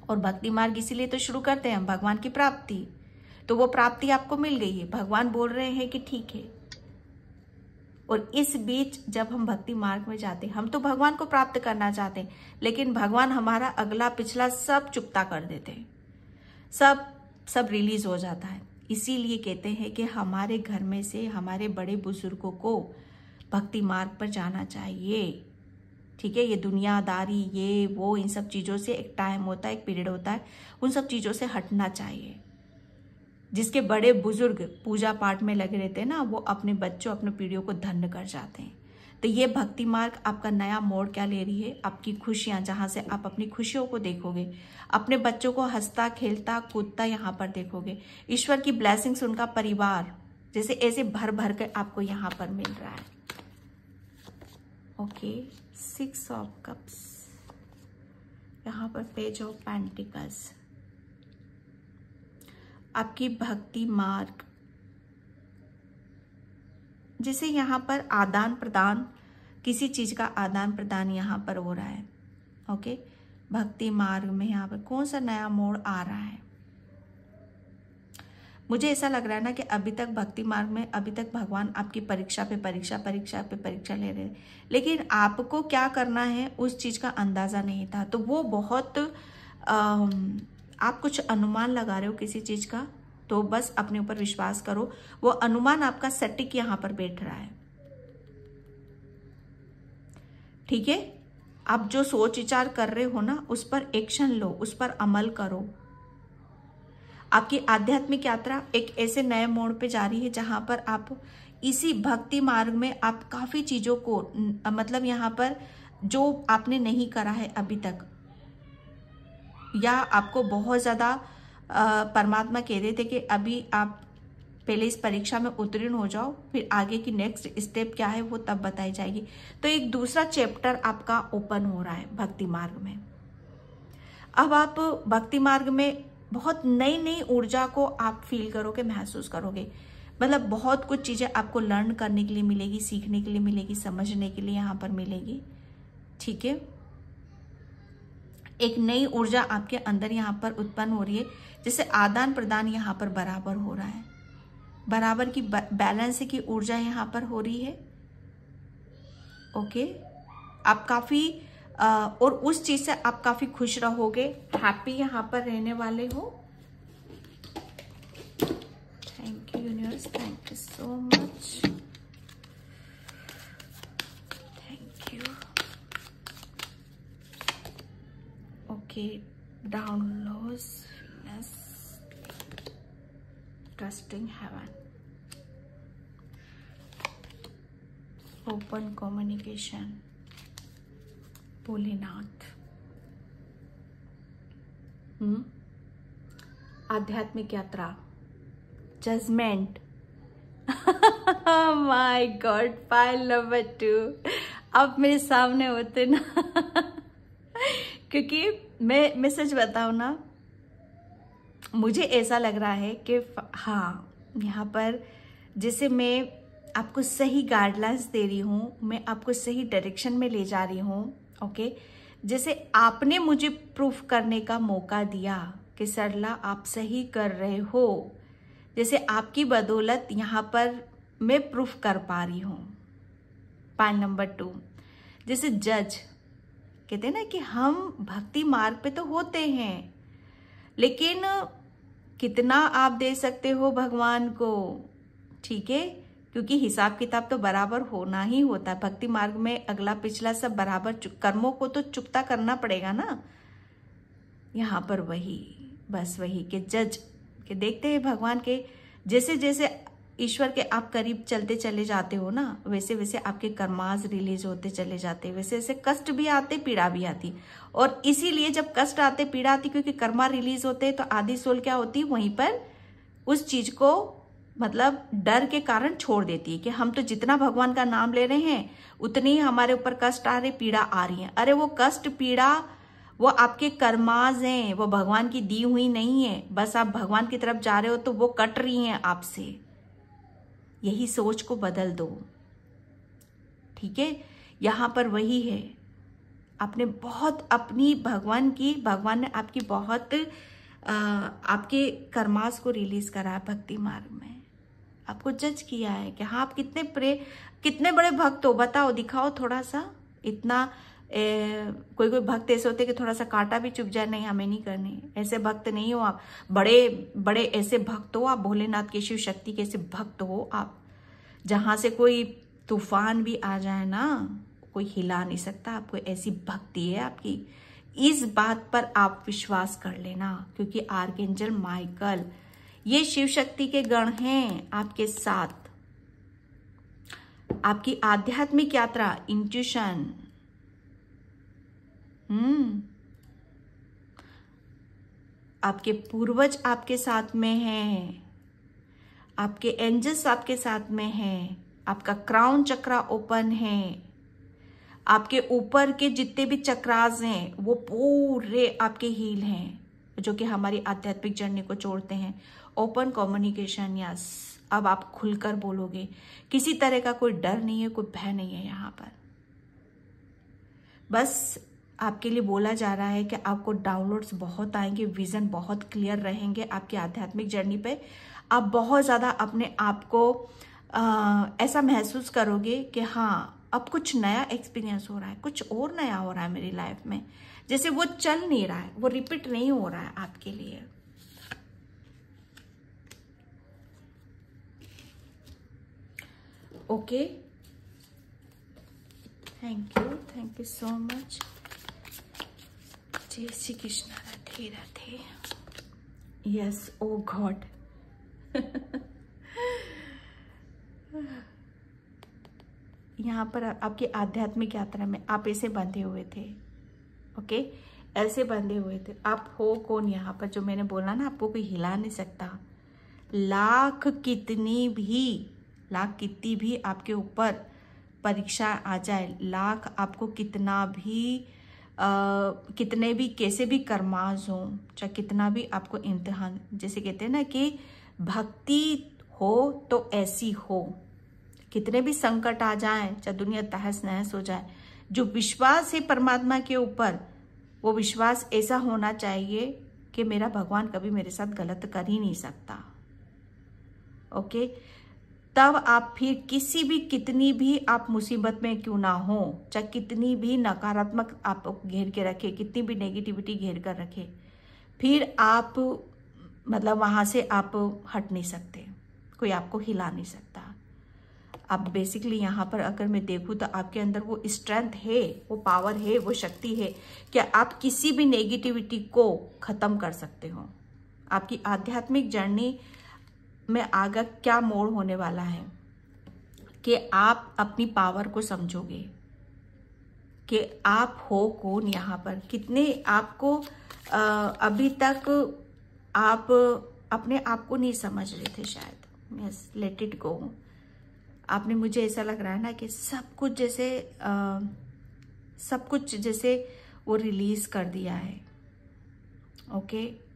और भक्ति मार्ग इसीलिए तो शुरू करते हैं हम, भगवान की प्राप्ति। तो वो प्राप्ति आपको मिल गई है, भगवान बोल रहे हैं कि ठीक है। और इस बीच जब हम भक्ति मार्ग में जाते हैं, हम तो भगवान को प्राप्त करना चाहते हैं, लेकिन भगवान हमारा अगला पिछला सब चुकता कर देते हैं, सब रिलीज हो जाता है। इसीलिए कहते हैं कि हमारे घर में से हमारे बड़े बुजुर्गों को भक्ति मार्ग पर जाना चाहिए, ठीक है। ये दुनियादारी, ये वो, इन सब चीजों से एक टाइम होता है, एक पीरियड होता है, उन सब चीजों से हटना चाहिए। जिसके बड़े बुजुर्ग पूजा पाठ में लगे रहते हैं ना, वो अपने बच्चों, अपने पीढ़ियों को धन्य कर जाते हैं। तो ये भक्ति मार्ग आपका नया मोड़ क्या ले रही है? आपकी खुशियां, जहां से आप अपनी खुशियों को देखोगे, अपने बच्चों को हंसता खेलता कूदता यहाँ पर देखोगे, ईश्वर की ब्लेसिंग्स, उनका परिवार जैसे ऐसे भर भर कर आपको यहाँ पर मिल रहा है। ओके, 6 ऑफ कप्स, यहाँ पर पेज ऑफ पेंटिकल्स। आपकी भक्ति मार्ग जैसे यहाँ पर आदान प्रदान, किसी चीज का आदान प्रदान यहाँ पर हो रहा है। ओके, भक्ति मार्ग में यहाँ पर कौन सा नया मोड़ आ रहा है? मुझे ऐसा लग रहा है ना कि अभी तक भक्ति मार्ग में, अभी तक भगवान आपकी परीक्षा पे परीक्षा ले रहे हैं, लेकिन आपको क्या करना है उस चीज का अंदाजा नहीं था। तो वो बहुत आप कुछ अनुमान लगा रहे हो किसी चीज का, तो बस अपने ऊपर विश्वास करो, वो अनुमान आपका सटीक यहाँ पर बैठ रहा है, ठीक है। आप जो सोच विचार कर रहे हो ना, उस पर एक्शन लो, उस पर अमल करो। आपकी आध्यात्मिक यात्रा एक ऐसे नए मोड़ पे जा रही है जहां पर आप इसी भक्ति मार्ग में आप काफी चीजों को, मतलब यहाँ पर जो आपने नहीं करा है अभी तक, या आपको बहुत ज्यादा परमात्मा कह रहे थे कि अभी आप पहले इस परीक्षा में उत्तीर्ण हो जाओ, फिर आगे की नेक्स्ट स्टेप क्या है वो तब बताई जाएगी। तो एक दूसरा चैप्टर आपका ओपन हो रहा है भक्ति मार्ग में। अब आप भक्ति मार्ग में बहुत नई नई ऊर्जा को आप फील करोगे, महसूस करोगे। मतलब बहुत कुछ चीजें आपको लर्न करने के लिए मिलेगी, सीखने के लिए मिलेगी, समझने के लिए यहाँ पर मिलेगी। ठीक है, एक नई ऊर्जा आपके अंदर यहाँ पर उत्पन्न हो रही है, जिससे आदान प्रदान यहाँ पर बराबर हो रहा है, बराबर की बैलेंस की ऊर्जा यहाँ पर हो रही है। ओके, आप काफी और उस चीज से आप काफी खुश रहोगे, हैप्पी यहाँ पर रहने वाले हो। Thank you universe, thank you so much, thank you. Okay, downloads, fitness, trusting heaven, open communication, Bholenath, आध्यात्मिक यात्रा, judgement, my God, file number 2 आप मेरे सामने होते ना क्योंकि मैं सच बताऊं ना, मुझे ऐसा लग रहा है कि हाँ, यहाँ पर जैसे मैं आपको सही गाइडलाइंस दे रही हूँ, मैं आपको सही डायरेक्शन में ले जा रही हूँ। ओके, जैसे आपने मुझे प्रूफ करने का मौका दिया कि सरला आप सही कर रहे हो, जैसे आपकी बदौलत यहाँ पर मैं प्रूफ कर पा रही हूँ। पॉइंट नंबर 2, जैसे जज कहते हैं ना कि हम भक्ति मार्ग पे तो होते हैं, लेकिन कितना आप दे सकते हो भगवान को। ठीक है, क्योंकि हिसाब किताब तो बराबर होना ही होता है भक्ति मार्ग में, अगला पिछला सब बराबर, कर्मों को तो चुकता करना पड़ेगा ना। यहाँ पर वही, बस वही कि जज के देखते हैं भगवान के, जैसे जैसे ईश्वर के आप करीब चलते चले जाते हो ना, वैसे वैसे आपके कर्मास रिलीज होते चले जाते, वैसे वैसे कष्ट भी आते, पीड़ा भी आती। और इसीलिए जब कष्ट आते, पीड़ा आती, क्योंकि कर्मा रिलीज होते, तो आदि सोल क्या होती, वहीं पर उस चीज को मतलब डर के कारण छोड़ देती है कि हम तो जितना भगवान का नाम ले रहे हैं उतनी ही हमारे ऊपर कष्ट आ रहे, पीड़ा आ रही है। अरे वो कष्ट पीड़ा वो आपके कर्माज हैं, वो भगवान की दी हुई नहीं है। बस आप भगवान की तरफ जा रहे हो तो वो कट रही हैं आपसे। यही सोच को बदल दो। ठीक है, यहां पर वही है, आपने बहुत अपनी भगवान ने आपकी बहुत आपके कर्मास को रिलीज करा है भक्ति मार्ग में, आपको जज किया है कि हाँ आप कितने बड़े भक्त हो, बताओ, दिखाओ थोड़ा सा। इतना कोई भक्त ऐसे होते कि थोड़ा सा कांटा भी चुभ जाए, नहीं हमें नहीं करनी, ऐसे भक्त नहीं हो आप। बड़े बड़े ऐसे भक्त हो आप, भोलेनाथ के, शिव शक्ति के ऐसे भक्त हो आप, जहां से कोई तूफान भी आ जाए ना, कोई हिला नहीं सकता आपको, ऐसी भक्ति है आपकी। इस बात पर आप विश्वास कर लेना, क्योंकि आर्कएंजल माइकल ये शिव शक्ति के गण हैं आपके साथ। आपकी आध्यात्मिक यात्रा, इंट्यूशन, आपके पूर्वज आपके साथ में हैं, आपके एंजल्स आपके साथ में हैं, आपका क्राउन चक्रा ओपन है, आपके ऊपर के जितने भी चक्रास हैं वो पूरे आपके हील हैं, जो कि हमारी आध्यात्मिक जर्नी को जोड़ते हैं। ओपन कम्युनिकेशन, यस, अब आप खुलकर बोलोगे, किसी तरह का कोई डर नहीं है, कोई भय नहीं है यहाँ पर। बस आपके लिए बोला जा रहा है कि आपको डाउनलोड्स बहुत आएंगे, विजन बहुत क्लियर रहेंगे आपकी आध्यात्मिक जर्नी पे। आप बहुत ज़्यादा अपने आप को ऐसा महसूस करोगे कि हाँ अब कुछ नया एक्सपीरियंस हो रहा है, कुछ और नया हो रहा है मेरी लाइफ में, जैसे वो चल नहीं रहा है, वो रिपीट नहीं हो रहा है आपके लिए। Okay, thank you so much. जय श्री कृष्ण, राधे राधे। यस, ओ गॉड यहाँ पर आपकी आध्यात्मिक यात्रा में आप ऐसे बंधे हुए थे। ओके, ऐसे बंधे हुए थे। आप हो कौन यहाँ पर, जो मैंने बोला ना, आपको कोई हिला नहीं सकता। लाख कितनी भी आपके ऊपर परीक्षा आ जाए, लाख आपको कितना भी कितने भी कैसे भी कर्माज हो, चाहे कितना भी आपको इम्तिहान, जैसे कहते हैं ना कि भक्ति हो तो ऐसी हो, कितने भी संकट आ जाएं, चाहे दुनिया तहस नहस हो जाए, जो विश्वास है परमात्मा के ऊपर, वो विश्वास ऐसा होना चाहिए कि मेरा भगवान कभी मेरे साथ गलत कर ही नहीं सकता। ओके, तब आप फिर किसी भी, कितनी भी आप मुसीबत में क्यों ना हो, चाहे कितनी भी नकारात्मक आप घेर के रखे, कितनी भी नेगेटिविटी घेर कर रखे, फिर आप मतलब वहां से आप हट नहीं सकते, कोई आपको हिला नहीं सकता। आप बेसिकली यहाँ पर अगर मैं देखूँ तो आपके अंदर वो स्ट्रेंथ है, वो पावर है, वो शक्ति है कि आप किसी भी नेगेटिविटी को खत्म कर सकते हो। आपकी आध्यात्मिक जर्नी में आगे क्या मोड़ होने वाला है कि आप अपनी पावर को समझोगे कि आप हो कौन यहाँ पर, कितने आपको अभी तक आप अपने आप को नहीं समझ रहे थे शायद। Yes, let it go. आपने, मुझे ऐसा लग रहा है ना कि सब कुछ जैसे वो रिलीज कर दिया है। ओके,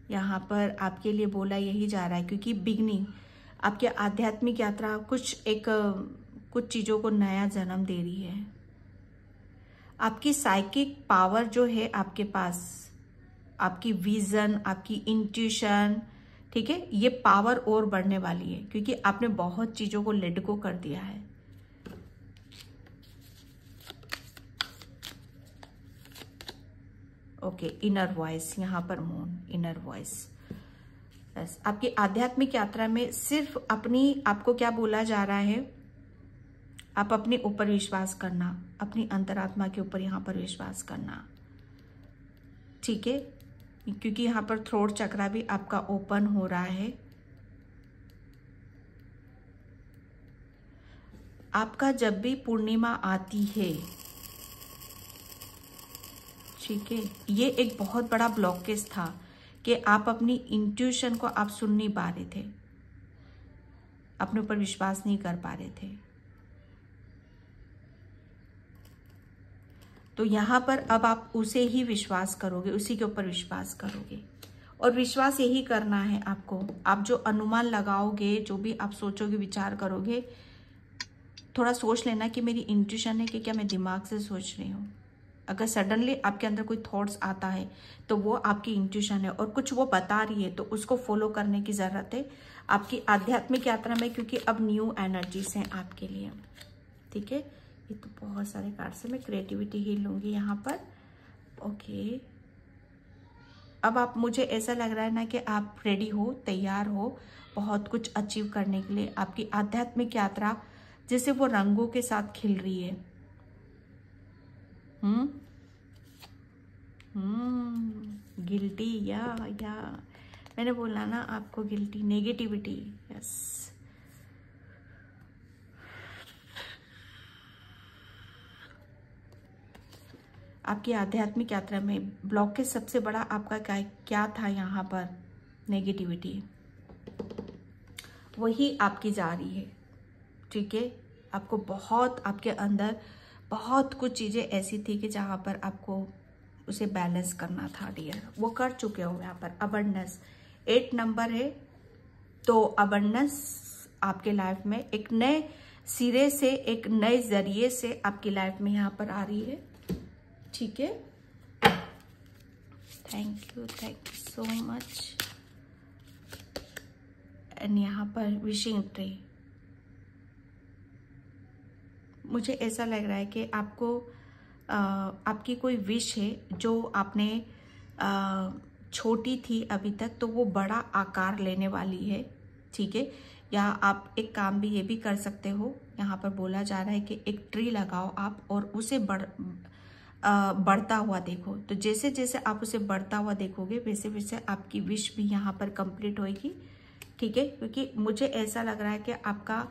यहाँ पर आपके लिए बोला यही जा रहा है, क्योंकि बिगनिंग, आपके आध्यात्मिक यात्रा कुछ चीजों को नया जन्म दे रही है। आपकी साइकिक पावर जो है आपके पास, आपकी विजन, आपकी इंट्यूशन, ठीक है, ये पावर और बढ़ने वाली है, क्योंकि आपने बहुत चीजों को लेट गो कर दिया है। ओके, इनर वॉइस, यहाँ पर मून, इनर वॉइस। बस आपकी आध्यात्मिक यात्रा में सिर्फ आपको क्या बोला जा रहा है, आप अपने ऊपर विश्वास करना, अपनी अंतरात्मा के ऊपर यहाँ पर विश्वास करना, ठीक है, क्योंकि यहाँ पर थ्रोट चक्रा भी आपका ओपन हो रहा है। आपका जब भी पूर्णिमा आती है, ठीक है, ये एक बहुत बड़ा ब्लॉकेज था कि आप अपनी इंट्यूशन को आप सुन नहीं पा रहे थे, अपने ऊपर विश्वास नहीं कर पा रहे थे। तो यहाँ पर अब आप उसे ही विश्वास करोगे, उसी के ऊपर विश्वास करोगे, और विश्वास यही करना है आपको। आप जो अनुमान लगाओगे, जो भी आप सोचोगे, विचार करोगे, थोड़ा सोच लेना कि मेरी इंट्यूशन है कि क्या मैं दिमाग से सोच रही हूँ। अगर सडनली आपके अंदर कोई थॉट्स आता है तो वो आपकी इंट्यूशन है और कुछ वो बता रही है, तो उसको फॉलो करने की ज़रूरत है आपकी आध्यात्मिक यात्रा में, क्योंकि अब न्यू एनर्जीज हैं आपके लिए, ठीक है। ये तो बहुत सारे कार्ड से मैं क्रिएटिविटी ही लूँगी यहाँ पर। ओके, अब आप, मुझे ऐसा लग रहा है ना कि आप रेडी हो, तैयार हो बहुत कुछ अचीव करने के लिए। आपकी आध्यात्मिक यात्रा जैसे वो रंगों के साथ खिल रही है। गिल्टी, या मैंने बोला ना आपको, गिल्टी, नेगेटिविटी, यस। आपकी आध्यात्मिक यात्रा में ब्लॉकेज सबसे बड़ा आपका क्या था यहाँ पर, नेगेटिविटी, वही आपकी जा रही है, ठीक है। आपको बहुत, आपके अंदर बहुत कुछ चीज़ें ऐसी थी कि जहाँ पर आपको उसे बैलेंस करना था डियर, वो कर चुके हो यहाँ पर। अबंडेंस 8 नंबर है, तो अबंडेंस आपके लाइफ में एक नए सिरे से, एक नए जरिए से आपकी लाइफ में यहाँ पर आ रही है, ठीक है। Thank you so much. And यहाँ पर विशिंग ट्री, मुझे ऐसा लग रहा है कि आपको आपकी कोई विश है जो आपने छोटी थी अभी तक, तो वो बड़ा आकार लेने वाली है, ठीक है। या आप एक काम भी ये भी कर सकते हो, यहाँ पर बोला जा रहा है कि एक ट्री लगाओ आप और उसे बढ़ता हुआ देखो। तो जैसे जैसे आप उसे बढ़ता हुआ देखोगे वैसे वैसे आपकी विश भी यहाँ पर कंप्लीट होएगी, ठीक है। क्योंकि मुझे ऐसा लग रहा है कि आपका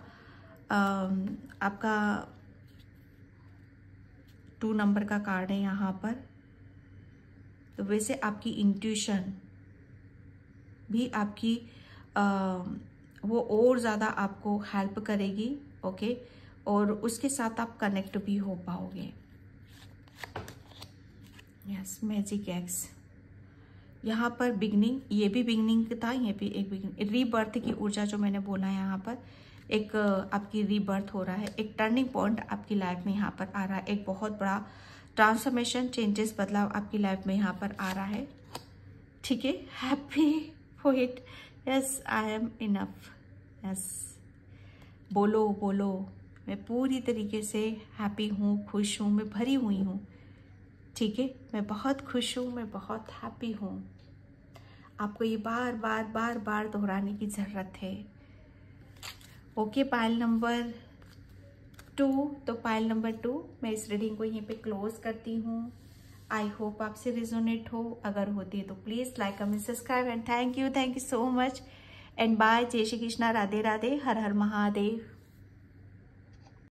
2 नंबर का कार्ड है यहाँ पर, तो वैसे आपकी इंट्यूशन भी आपकी वो और ज़्यादा आपको हेल्प करेगी, ओके। और उसके साथ आप कनेक्ट भी हो पाओगे, यस, मैजिक एग्स। यहाँ पर बिगनिंग, ये भी बिगनिंग था, ये भी एक बिगनिंग, रीबर्थ की ऊर्जा जो मैंने बोला है, यहाँ पर एक आपकी रीबर्थ हो रहा है, एक टर्निंग पॉइंट आपकी लाइफ में यहाँ पर आ रहा है, एक बहुत बड़ा ट्रांसफॉर्मेशन, चेंजेस, बदलाव आपकी लाइफ में यहाँ पर आ रहा है। ठीक है, happy for it. Yes, I am enough. Yes, बोलो बोलो, मैं पूरी तरीके से हैप्पी हूँ, खुश हूँ, मैं भरी हुई हूँ। ठीक है, मैं बहुत खुश हूँ, मैं बहुत हैप्पी हूँ। आपको ये बार बार बार बार दोहराने की ज़रूरत है। Okay, pile number 2। तो पाइल नंबर 2, मैं इस रीडिंग को यहीं पे क्लोज करती हूँ। आई होप आपसे रिजोनेट हो। अगर होती है तो please like, comment, subscribe and thank you so much and bye. जय श्री कृष्णा, राधे राधे, हर हर महादेव।